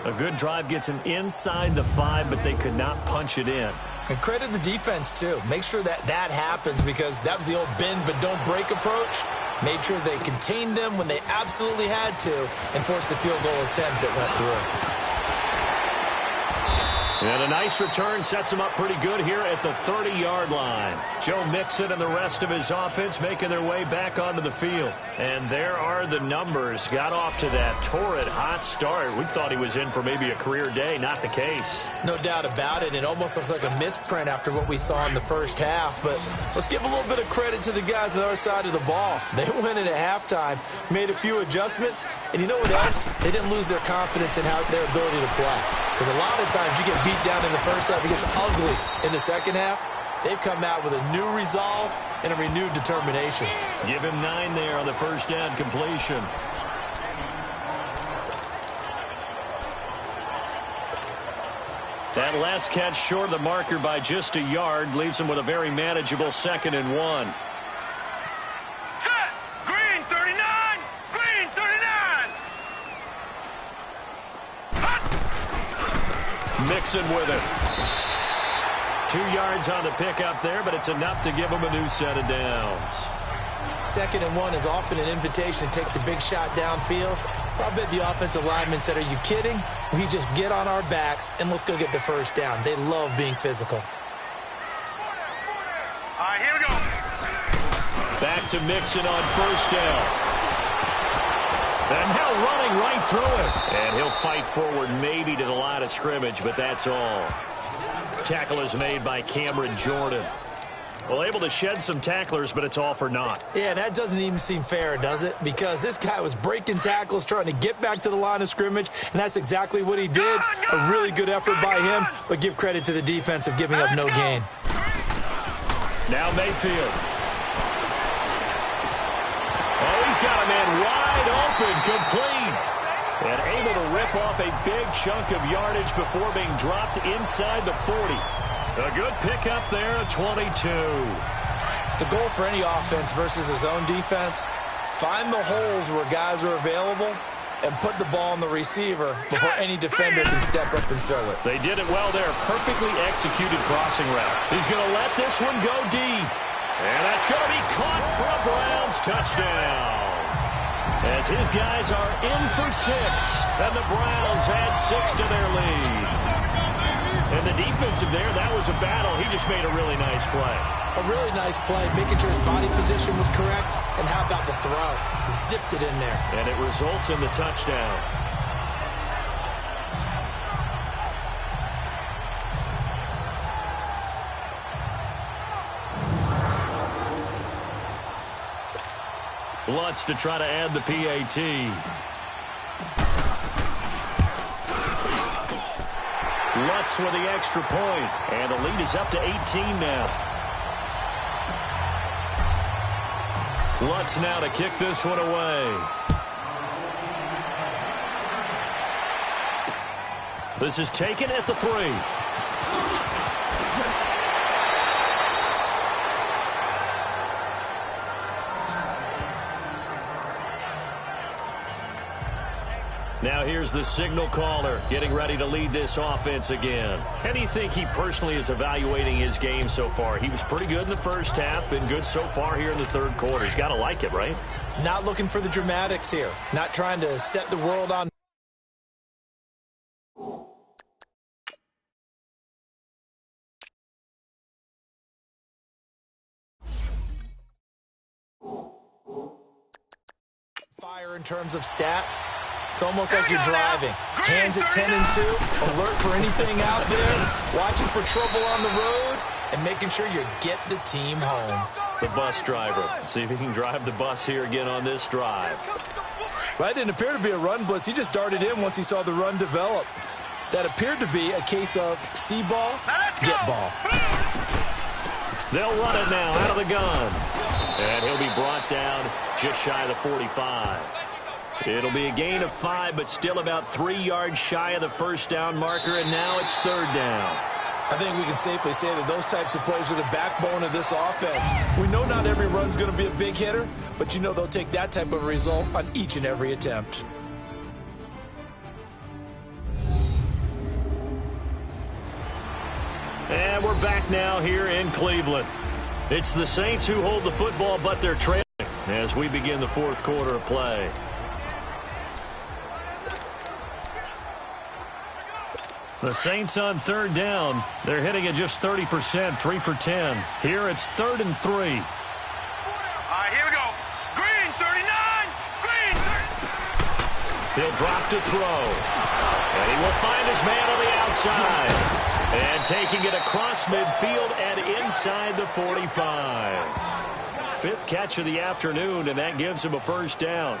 A good drive gets him inside the 5, but they could not punch it in. And credit the defense, too. Make sure that happens because that was the old bend but don't break approach. Made sure they contained them when they absolutely had to and forced the field goal attempt that went through. And a nice return sets him up pretty good here at the 30-yard line. Joe Mixon and the rest of his offense making their way back onto the field. And there are the numbers. Got off to that torrid hot start. We thought he was in for maybe a career day. Not the case. No doubt about it. It almost looks like a misprint after what we saw in the first half. But let's give a little bit of credit to the guys on the other side of the ball. They went in at halftime, made a few adjustments, and you know what else? They didn't lose their confidence in their ability to play. Because a lot of times you get beat down in the first half, it gets ugly in the second half. They've come out with a new resolve and a renewed determination. Give him 9 there on the first down completion. That last catch short of the marker by just a yard leaves him with a very manageable 2nd and 1. Set. Green 39, green 39. Mixon with it. 2 yards on the pickup there, but it's enough to give him a new set of downs. 2nd and 1 is often an invitation to take the big shot downfield. I bet the offensive lineman said, are you kidding? We just get on our backs and let's go get the first down. They love being physical. All right, here we go. Back to Mixon on first down. And now running right through it. And he'll fight forward maybe to the line of scrimmage, but that's all. Tackle is made by Cameron Jordan. Well, able to shed some tacklers, but it's all for naught. Yeah, that doesn't even seem fair, does it? Because this guy was breaking tackles, trying to get back to the line of scrimmage, and that's exactly what he did. A really good effort by him, but give credit to the defense of giving up no gain. Now Mayfield. Oh, he's got a man wide open, complete. And able to rip off a big chunk of yardage before being dropped inside the 40. A good pickup there at 22. The goal for any offense versus his own defense, find the holes where guys are available and put the ball on the receiver before any defender can step up and fill it. They did it well there. Perfectly executed crossing route. He's going to let this one go deep. And that's going to be caught for a Browns touchdown. As his guys are in for 6. And the Browns add 6 to their lead. And the defensive there, that was a battle. He just made a really nice play. A really nice play, making sure his body position was correct. And how about the throw? Zipped it in there. And it results in the touchdown. Lutz to try to add the PAT. Lutz with the extra point, and the lead is up to 18 now. Lutz now to kick this one away. This is taken at the 3. Now here's the signal caller getting ready to lead this offense again. How do you think he personally is evaluating his game so far? He was pretty good in the first half, been good so far here in the third quarter. He's got to like it, right? Not looking for the dramatics here. Not trying to set the world on. Fire in terms of stats. It's almost like you're driving. Hands at 10 and 2, alert for anything out there, watching for trouble on the road, and making sure you get the team home. The bus driver. See if he can drive the bus here again on this drive. Well, that didn't appear to be a run blitz. He just darted in once he saw the run develop. That appeared to be a case of see ball, get ball. They'll run it now out of the gun. And he'll be brought down just shy of the 45. It'll be a gain of 5, but still about 3 yards shy of the first down marker, and now it's third down. I think we can safely say that those types of plays are the backbone of this offense. We know not every run's going to be a big hitter, but you know they'll take that type of result on each and every attempt. And we're back now here in Cleveland. It's the Saints who hold the football, but they're trailing as we begin the fourth quarter of play. The Saints on third down. They're hitting at just 30%, 3 for 10. Here it's 3rd and 3. All right, here we go. Green, 39. Green, 30. He'll drop to throw. And he will find his man on the outside. And taking it across midfield and inside the 45. 5th catch of the afternoon, and that gives him a first down.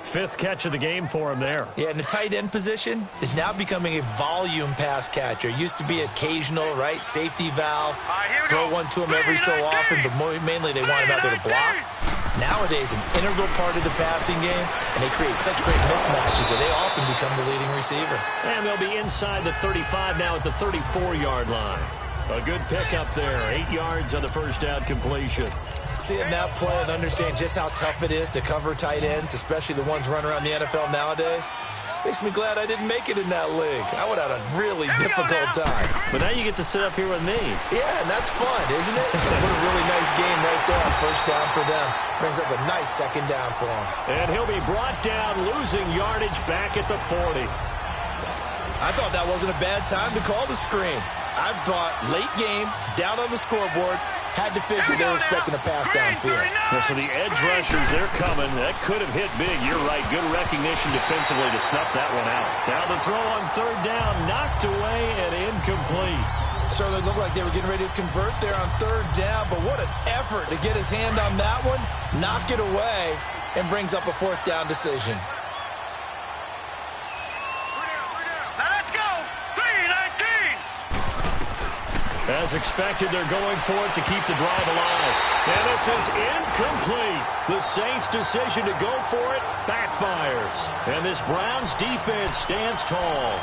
5th catch of the game for him there. Yeah, and the tight end position is now becoming a volume pass catcher. Used to be occasional, right? Safety valve. Throw one to him every so often, but mainly they want him out there to block. Nowadays, an integral part of the passing game, and they create such great mismatches that they often become the leading receiver. And they'll be inside the 35 now at the 34-yard line. A good pickup there. 8 yards on the first down completion. Seeing that play and understand just how tough it is to cover tight ends, especially the ones running around the NFL nowadays, makes me glad I didn't make it in that league. I would have had a really difficult time. But now you get to sit up here with me. Yeah, and that's fun, isn't it? What a really nice game right there on first down for them. Brings up a nice second down for them. And he'll be brought down, losing yardage back at the 40. I thought that wasn't a bad time to call the screen. I thought late game, down on the scoreboard, had to figure they were expecting a pass downfield. Well, so the edge rushers, they're coming. That could have hit big. You're right. Good recognition defensively to snuff that one out. Now the throw on third down, knocked away and incomplete. Certainly looked like they were getting ready to convert there on third down, but what an effort to get his hand on that one, knock it away, and brings up a fourth down decision. As expected, they're going for it to keep the drive alive. And this is incomplete. The Saints' decision to go for it backfires. And this Browns defense stands tall.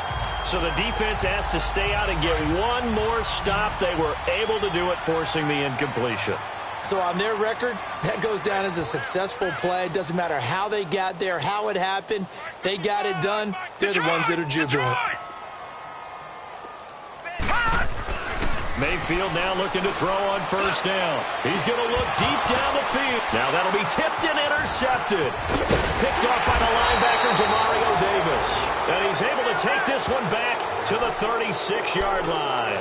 So the defense has to stay out and get one more stop. They were able to do it, forcing the incompletion. So on their record, that goes down as a successful play. It doesn't matter how they got there, how it happened. They got it done. They're the ones that are jubilant. Mayfield now looking to throw on first down. He's going to look deep down the field. Now that'll be tipped and intercepted. Picked off by the linebacker, Demario Davis. And he's able to take this one back to the 36-yard line.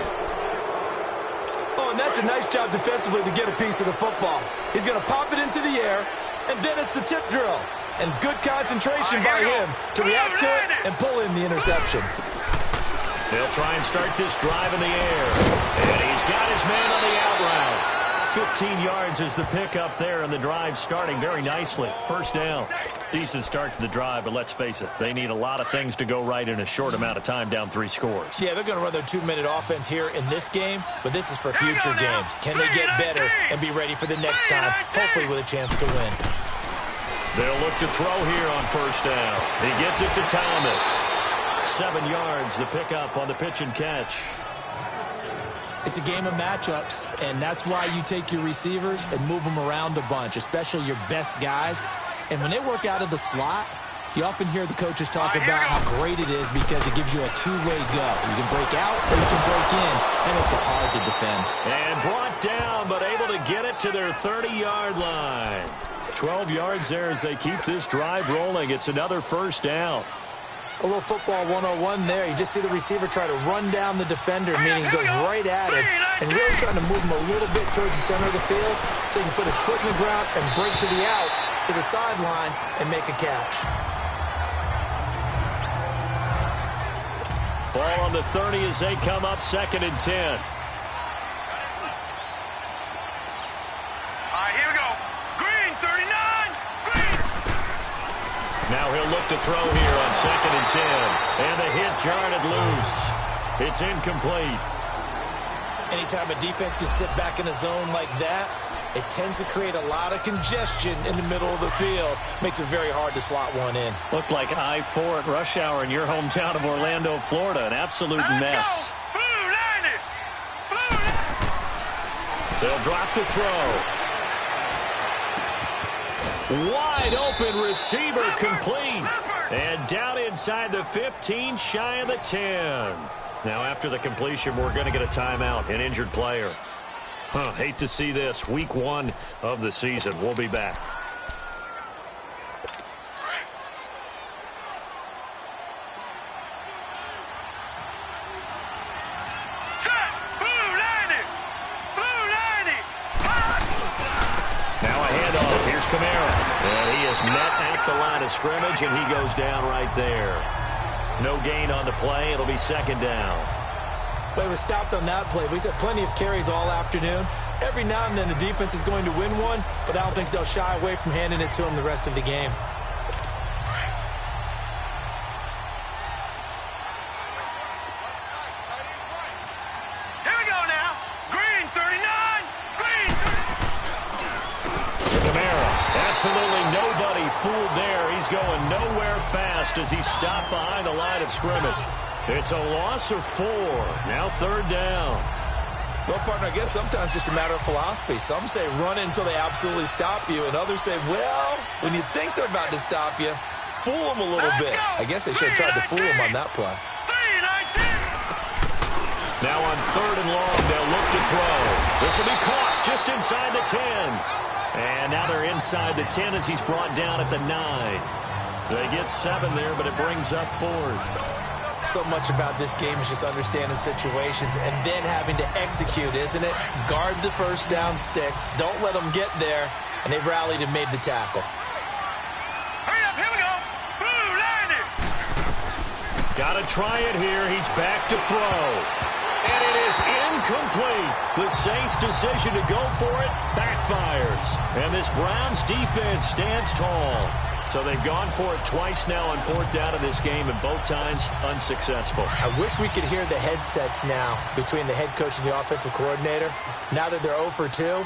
Oh, and that's a nice job defensively to get a piece of the football. He's going to pop it into the air, and then it's the tip drill. And good concentration by him to react to it and pull in the interception. They'll try and start this drive in the air. And he's got his man on the out route. 15 yards is the pickup there, and the drive starting very nicely. First down. Decent start to the drive, but let's face it, they need a lot of things to go right in a short amount of time, down 3 scores. Yeah, they're going to run their 2-minute offense here in this game, but this is for future games. Can they get better and be ready for the next time, hopefully with a chance to win? They'll look to throw here on first down. He gets it to Thomas. 7 yards, the pickup on the pitch and catch. It's a game of matchups, and that's why you take your receivers and move them around a bunch, especially your best guys. And when they work out of the slot, You often hear the coaches talk about how great it is because it gives you a two-way go. You can break out or you can break in. That makes it hard to defend. And brought down, but able to get it to their 30-yard line. 12 yards there as they keep this drive rolling. It's another first down. A little football 101 there. You just see the receiver try to run down the defender, meaning he goes right at him and really trying to move him a little bit towards the center of the field so he can put his foot in the ground and break to the out, to the sideline, and make a catch. Ball on the 30 as they come up 2nd and 10. Now he'll look to throw here on 2nd and 10. And the hit jarred it loose. It's incomplete. Anytime a defense can sit back in a zone like that, it tends to create a lot of congestion in the middle of the field. Makes it very hard to slot one in. Looked like I-4 at rush hour in your hometown of Orlando, Florida. An absolute mess. They'll drop the throw. Wide open receiver complete. And down inside the 15, shy of the 10. Now after the completion, we're going to get a timeout, an injured player. Hate to see this. Week 1 of the season. We'll be back. And he is met at the line of scrimmage, and he goes down right there. No gain on the play. It'll be 2nd down. But he was stopped on that play. We've had plenty of carries all afternoon. Every now and then the defense is going to win one, but I don't think they'll shy away from handing it to him the rest of the game. Here we go now. Green 39. Green 39. Camara. Absolutely nobody fooled there. He's going nowhere fast as he stopped behind the line of scrimmage. It's a loss of 4. Now 3rd down. Well, partner, I guess sometimes it's just a matter of philosophy. Some say run until they absolutely stop you, and others say, well, when you think they're about to stop you, fool them a little bit. I guess they should have tried to fool them on that play. Now on 3rd and long, they'll look to throw. This will be caught just inside the 10. And now they're inside the 10 as he's brought down at the 9. They get 7 there, but it brings up 4th. So much about this game is just understanding situations and then having to execute, isn't it? Guard the first down sticks. Don't let them get there. And they rallied and made the tackle. Hurry up, here we go. Blue, landed. Got to try it here. He's back to throw. And it is incomplete. The Saints' decision to go for it backfires. And this Browns defense stands tall. So they've gone for it twice now on 4th down in this game, and both times unsuccessful. I wish we could hear the headsets now between the head coach and the offensive coordinator. Now that they're 0 for 2,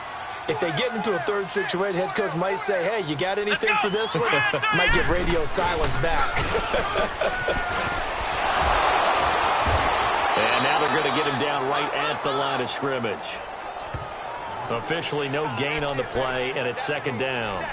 if they get into a 3rd situation, head coach might say, hey, you got anything for this one? Might get radio silence back. And now they're going to get him down right at the line of scrimmage. Officially no gain on the play, and it's 2nd down.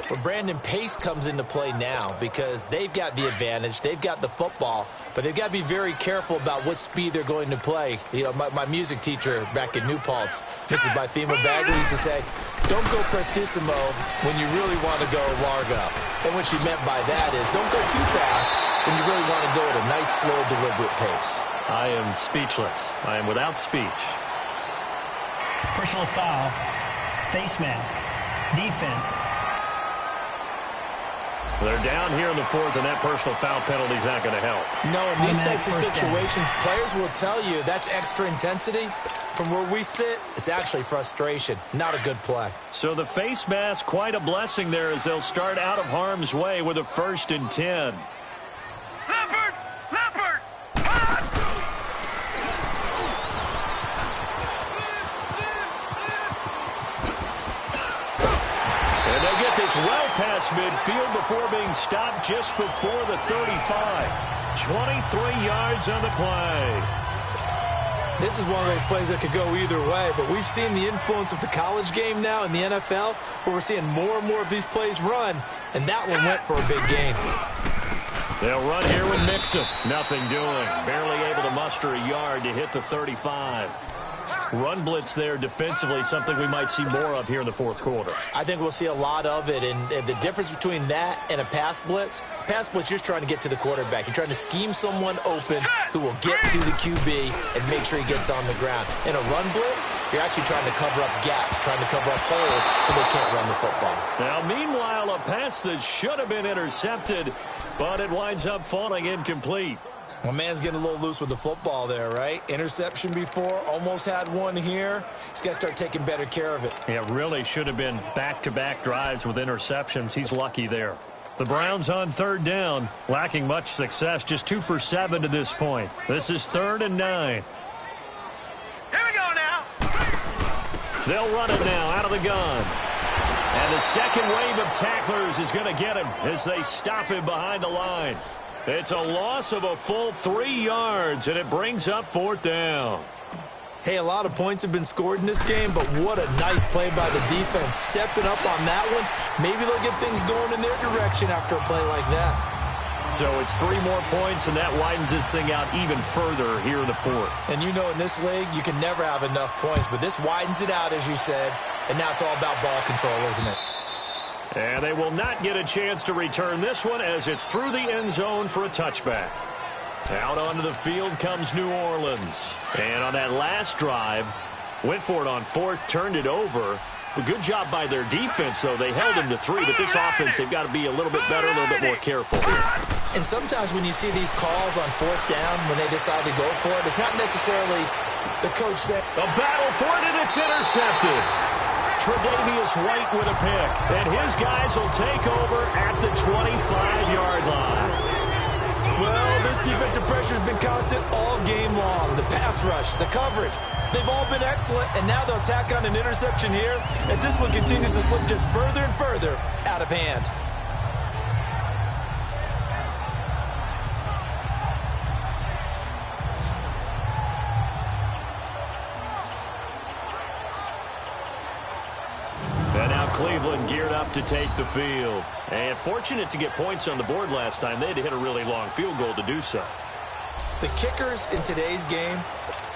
But Brandon, pace comes into play now because they've got the advantage. They've got the football, but they've got to be very careful about what speed they're going to play. You know, my music teacher back in New Paltz, Mrs. Bythema Bagley, used to say, don't go prestissimo when you really want to go largo. And what she meant by that is don't go too fast when you really want to go at a nice, slow, deliberate pace. I am speechless. I am without speech. Personal foul, face mask, defense. They're down here in the 4th, and that personal foul penalty is not going to help. No, in these types of situations, players will tell you that's extra intensity. From where we sit, it's actually frustration. Not a good play. So the face mask, quite a blessing there as they'll start out of harm's way with a 1st and 10. Leopard! Leopard! And they get this well past midfield before being stopped just before the 35. 23 yards on the play. This is one of those plays that could go either way, but we've seen the influence of the college game now in the NFL, where we're seeing more and more of these plays run, and that one went for a big gain. They'll run here with Mixon. Nothing doing. Barely able to muster a yard to hit the 35. Run blitz there defensively, something we might see more of here in the fourth quarter. I think we'll see a lot of it, and the difference between that and a pass blitz, you're just trying to get to the quarterback. You're trying to scheme someone open who will get to the QB and make sure he gets on the ground. In a run blitz, you're actually trying to cover up gaps, trying to cover up holes so they can't run the football. Now, meanwhile, a pass that should have been intercepted, but it winds up falling incomplete. My man's getting a little loose with the football there, right? Interception before, almost had one here. He's got to start taking better care of it. Yeah, really should have been back-to-back drives with interceptions. He's lucky there. The Browns on third down, lacking much success, just 2 for 7 to this point. This is 3rd and 9. Here we go now. They'll run it now out of the gun. And the second wave of tacklers is going to get him as they stop him behind the line. It's a loss of a full 3 yards, and it brings up 4th down. Hey, a lot of points have been scored in this game, but what a nice play by the defense. Stepping up on that one. Maybe they'll get things going in their direction after a play like that. So it's 3 more points, and that widens this thing out even further here in the 4th. And you know in this league, you can never have enough points, but this widens it out, as you said, and now it's all about ball control, isn't it? And they will not get a chance to return this one as it's through the end zone for a touchback. Out onto the field comes New Orleans. And on that last drive, went for it on 4th, turned it over. A good job by their defense, though. They held him to 3, but this offense, they've got to be a little bit better, a little bit more careful here. And sometimes when you see these calls on 4th down, when they decide to go for it, it's not necessarily the coach said. A battle for it, and it's intercepted. Tre'Davious White with a pick, and his guys will take over at the 25-yard line. Well, this defensive pressure has been constant all game long. The pass rush, the coverage, they've all been excellent, and now they'll tack on an interception here as this one continues to slip just further and further out of hand. Cleveland geared up to take the field. And fortunate to get points on the board last time. They had to hit a really long field goal to do so. The kickers in today's game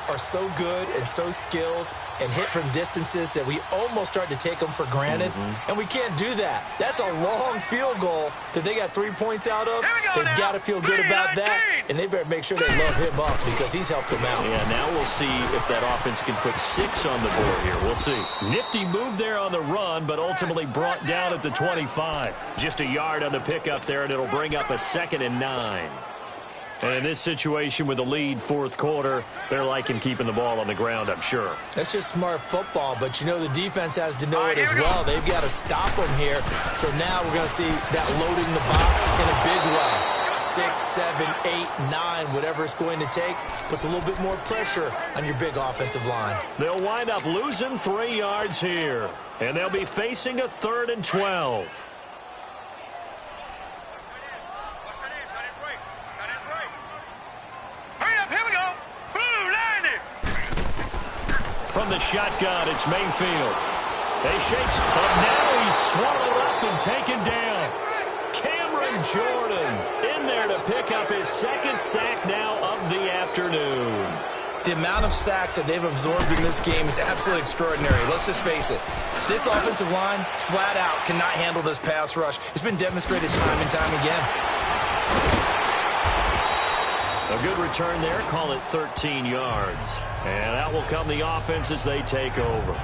are so good and so skilled and hit from distances that we almost start to take them for granted. And we can't do that. That's a long field goal that they got 3 points out of. They've got to feel good about that. And they better make sure they love him up because he's helped them out. Yeah, now we'll see if that offense can put 6 on the board here. We'll see. Nifty move there on the run, but ultimately brought down at the 25. Just a yard on the pickup there, and it'll bring up a 2nd and 9. And in this situation with the lead 4th quarter, they're liking keeping the ball on the ground, I'm sure. That's just smart football, but you know the defense has to know it as well. They've got to stop them here. So now we're going to see that loading the box in a big way. 6, 7, 8, 9, whatever it's going to take, puts a little bit more pressure on your big offensive line. They'll wind up losing 3 yards here, and they'll be facing a 3rd and 12. From the shotgun, it's Mayfield. They shakes, but now he's swallowed up and taken down. Cameron Jordan in there to pick up his 2nd sack now of the afternoon. The amount of sacks that they've absorbed in this game is absolutely extraordinary. Let's just face it. This offensive line, flat out, cannot handle this pass rush. It's been demonstrated time and time again. A good return there. Call it 13 yards. And out will come the offense as they take over.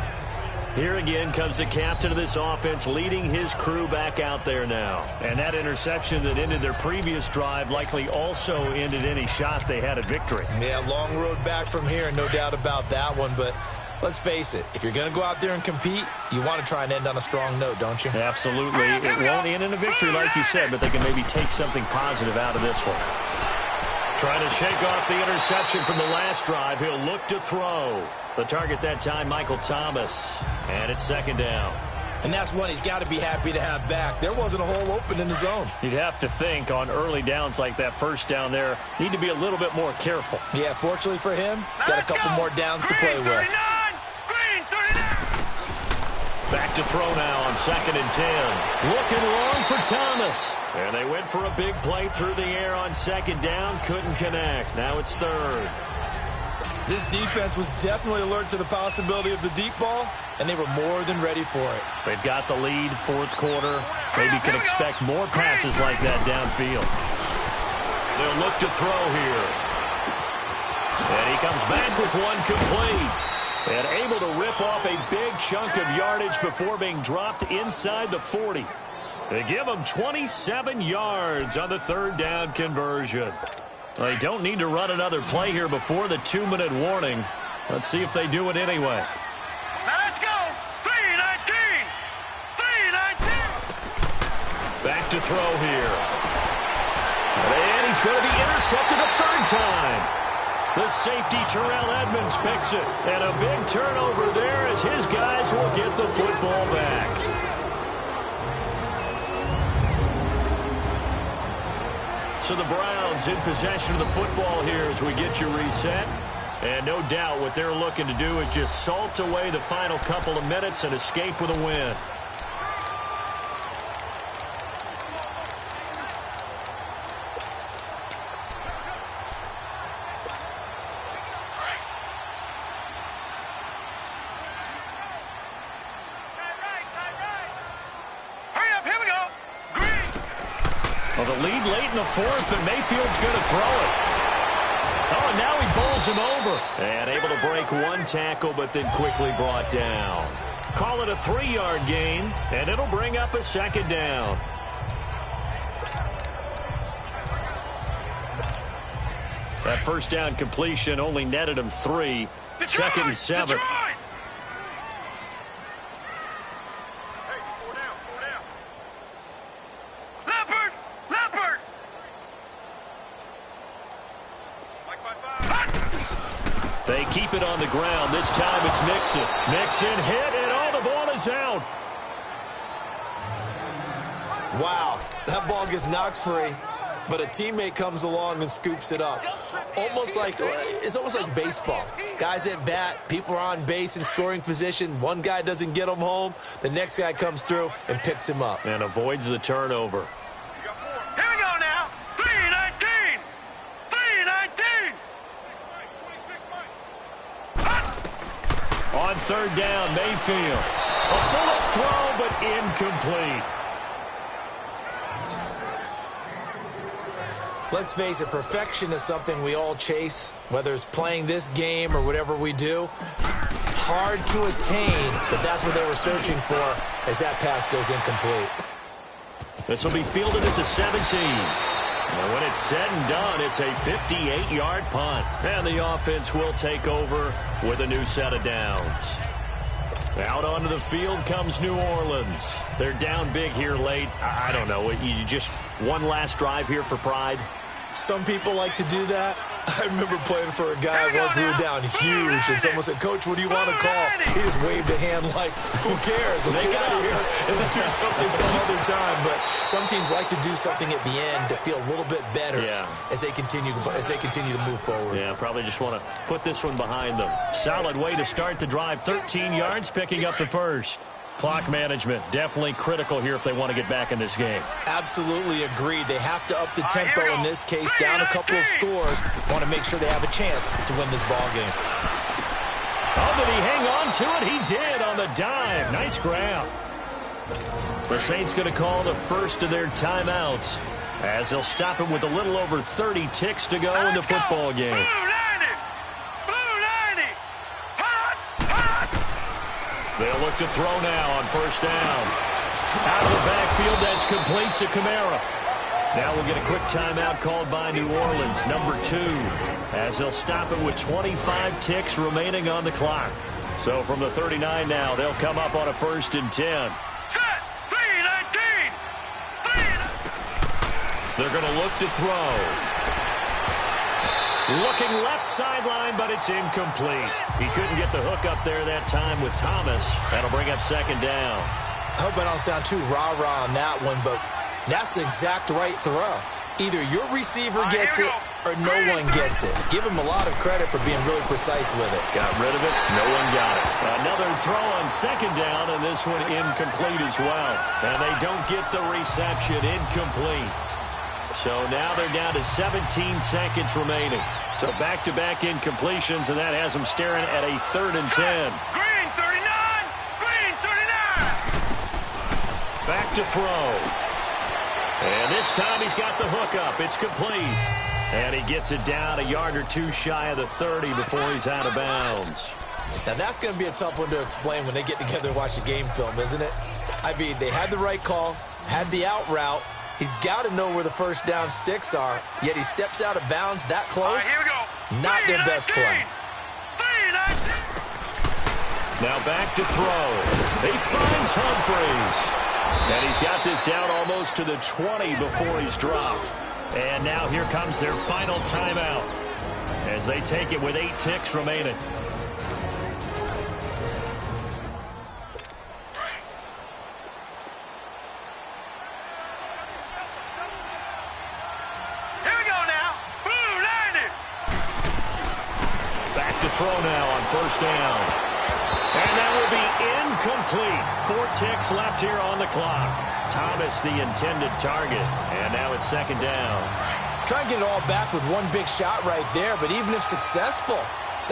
Here again comes the captain of this offense leading his crew back out there now. And that interception that ended their previous drive likely also ended any shot they had at victory. Yeah, long road back from here, no doubt about that one. But let's face it, if you're going to go out there and compete, you want to try and end on a strong note, don't you? Absolutely. It won't end in a victory like you said, but they can maybe take something positive out of this one. Trying to shake off the interception from the last drive. He'll look to throw. The target that time, Michael Thomas. And it's 2nd down. And that's one he's got to be happy to have back. There wasn't a hole open in the zone. You'd have to think on early downs like that first down there, need to be a little bit more careful. Yeah, fortunately for him, got a couple more downs to play with. Back to throw now on 2nd and 10. Looking long for Thomas. And they went for a big play through the air on 2nd down. Couldn't connect. Now it's 3rd. This defense was definitely alert to the possibility of the deep ball, and they were more than ready for it. They've got the lead, 4th quarter. Maybe can expect more passes like that downfield. They'll look to throw here. And he comes back with one complete. And able to rip off a big chunk of yardage before being dropped inside the 40. They give him 27 yards on the 3rd down conversion. They don't need to run another play here before the 2-minute warning. Let's see if they do it anyway. Now let's go. 3-19. 3-19. Back to throw here. And he's going to be intercepted a 3rd time. The safety, Terrell Edmonds, picks it. And a big turnover there as his guys will get the football back. So the Browns in possession of the football here as we get you reset. And no doubt what they're looking to do is just salt away the final couple of minutes and escape with a win. Well, the lead late in the 4th, and Mayfield's going to throw it. Oh, and now he bowls him over. And able to break one tackle, but then quickly brought down. Call it a 3-yard gain, and it'll bring up a 2nd down. That first down completion only netted him 3. 2nd and 7. They keep it on the ground. This time it's Mixon. Mixon hit, and all the ball is out. Wow, that ball gets knocked free, but a teammate comes along and scoops it up. It's almost like baseball. Guys at bat, people are on base in scoring position. One guy doesn't get him home. The next guy comes through and picks him up. And avoids the turnover. Here we go now. 3-19. 3-19. On 3rd down, Mayfield. A bullet throw, but incomplete. Let's face it, perfection is something we all chase, whether it's playing this game or whatever we do. Hard to attain, but that's what they were searching for as that pass goes incomplete. This will be fielded at the 17. And when it's said and done, it's a 58-yard punt. And the offense will take over with a new set of downs. Out onto the field comes New Orleans. They're down big here late. I don't know. You just one last drive here for pride? Some people like to do that. I remember playing for a guy once we were down huge, and someone said, "Coach, what do you want to call?" He just waved a hand like, "Who cares? Let's get out of here and we'll do something some other time." But some teams like to do something at the end to feel a little bit better as they continue to move forward. Yeah, probably just want to put this one behind them. Solid way to start the drive. 13 yards, picking up the first. Clock management, definitely critical here if they want to get back in this game. Absolutely agreed. They have to up the tempo in this case, down a couple of scores. Want to make sure they have a chance to win this ball game. Oh, did he hang on to it? He did on the dive. Nice grab. The Saints going to call the first of their timeouts as they'll stop it with a little over 30 ticks to go in the football game. They'll look to throw now on first down. Out of the backfield, that's complete to Kamara. Now we'll get a quick timeout called by New Orleans, number 2, as they'll stop it with 25 ticks remaining on the clock. So from the 39 now, they'll come up on a 1st and 10. Set. 3-19. They're going to look to throw. Looking left sideline, but it's incomplete. He couldn't get the hook up there that time with Thomas. That'll bring up 2nd down. I hope I don't sound too rah-rah on that one, but that's the exact right throw. Either your receiver gets it or no one gets it. Give him a lot of credit for being really precise with it. Got rid of it. No one got it. Another throw on second down, and this one incomplete as well. And they don't get the reception. Incomplete. So now they're down to 17 seconds remaining. So back-to-back incompletions, and that has them staring at a 3rd and 10. Green 39! Green 39! Back to throw. And this time he's got the hook up. It's complete. And he gets it down a yard or two shy of the 30 before he's out of bounds. Now that's going to be a tough one to explain when they get together and watch the game film, isn't it? I mean, they had the right call, had the out route. He's got to know where the first down sticks are, yet he steps out of bounds that close. Here we go. Not their best play. 3-19. Now back to throw. He finds Humphreys. And he's got this down almost to the 20 before he's dropped. And now here comes their final timeout as they take it with 8 ticks remaining. Throw now on first down. And that will be incomplete. 4 ticks left here on the clock. Thomas the intended target. And now it's second down. Try and get it all back with one big shot right there, but even if successful,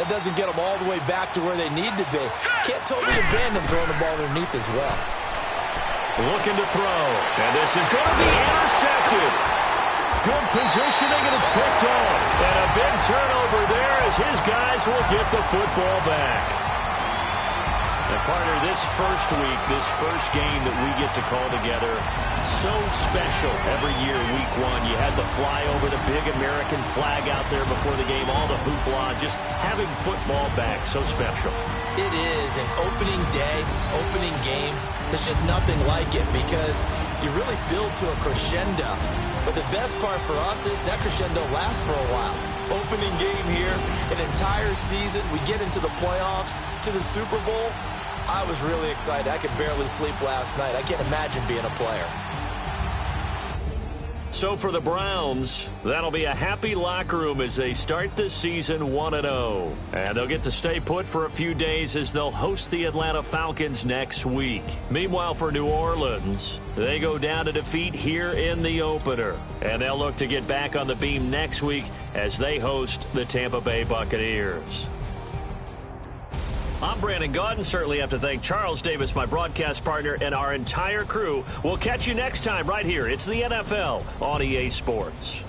that doesn't get them all the way back to where they need to be. Can't totally abandon throwing the ball underneath as well. Looking to throw. And this is going to be intercepted. Good positioning, and it's picked off. And a big turnover there as his guys will get the football back. And partner, this first week, this first game that we get to call together, so special every year, week 1. You had the flyover, the big American flag out there before the game, all the hoopla, just having football back, so special. It is an opening day, opening game. There's just nothing like it because you really build to a crescendo. But the best part for us is that crescendo lasts for a while. Opening game here, an entire season. We get into the playoffs, to the Super Bowl. I was really excited. I could barely sleep last night. I can't imagine being a player. So for the Browns, that'll be a happy locker room as they start this season 1-0. And they'll get to stay put for a few days as they'll host the Atlanta Falcons next week. Meanwhile, for New Orleans, they go down to defeat here in the opener. And they'll look to get back on the beam next week as they host the Tampa Bay Buccaneers. I'm Brandon Gaudin. Certainly have to thank Charles Davis, my broadcast partner, and our entire crew. We'll catch you next time right here. It's the NFL on EA Sports.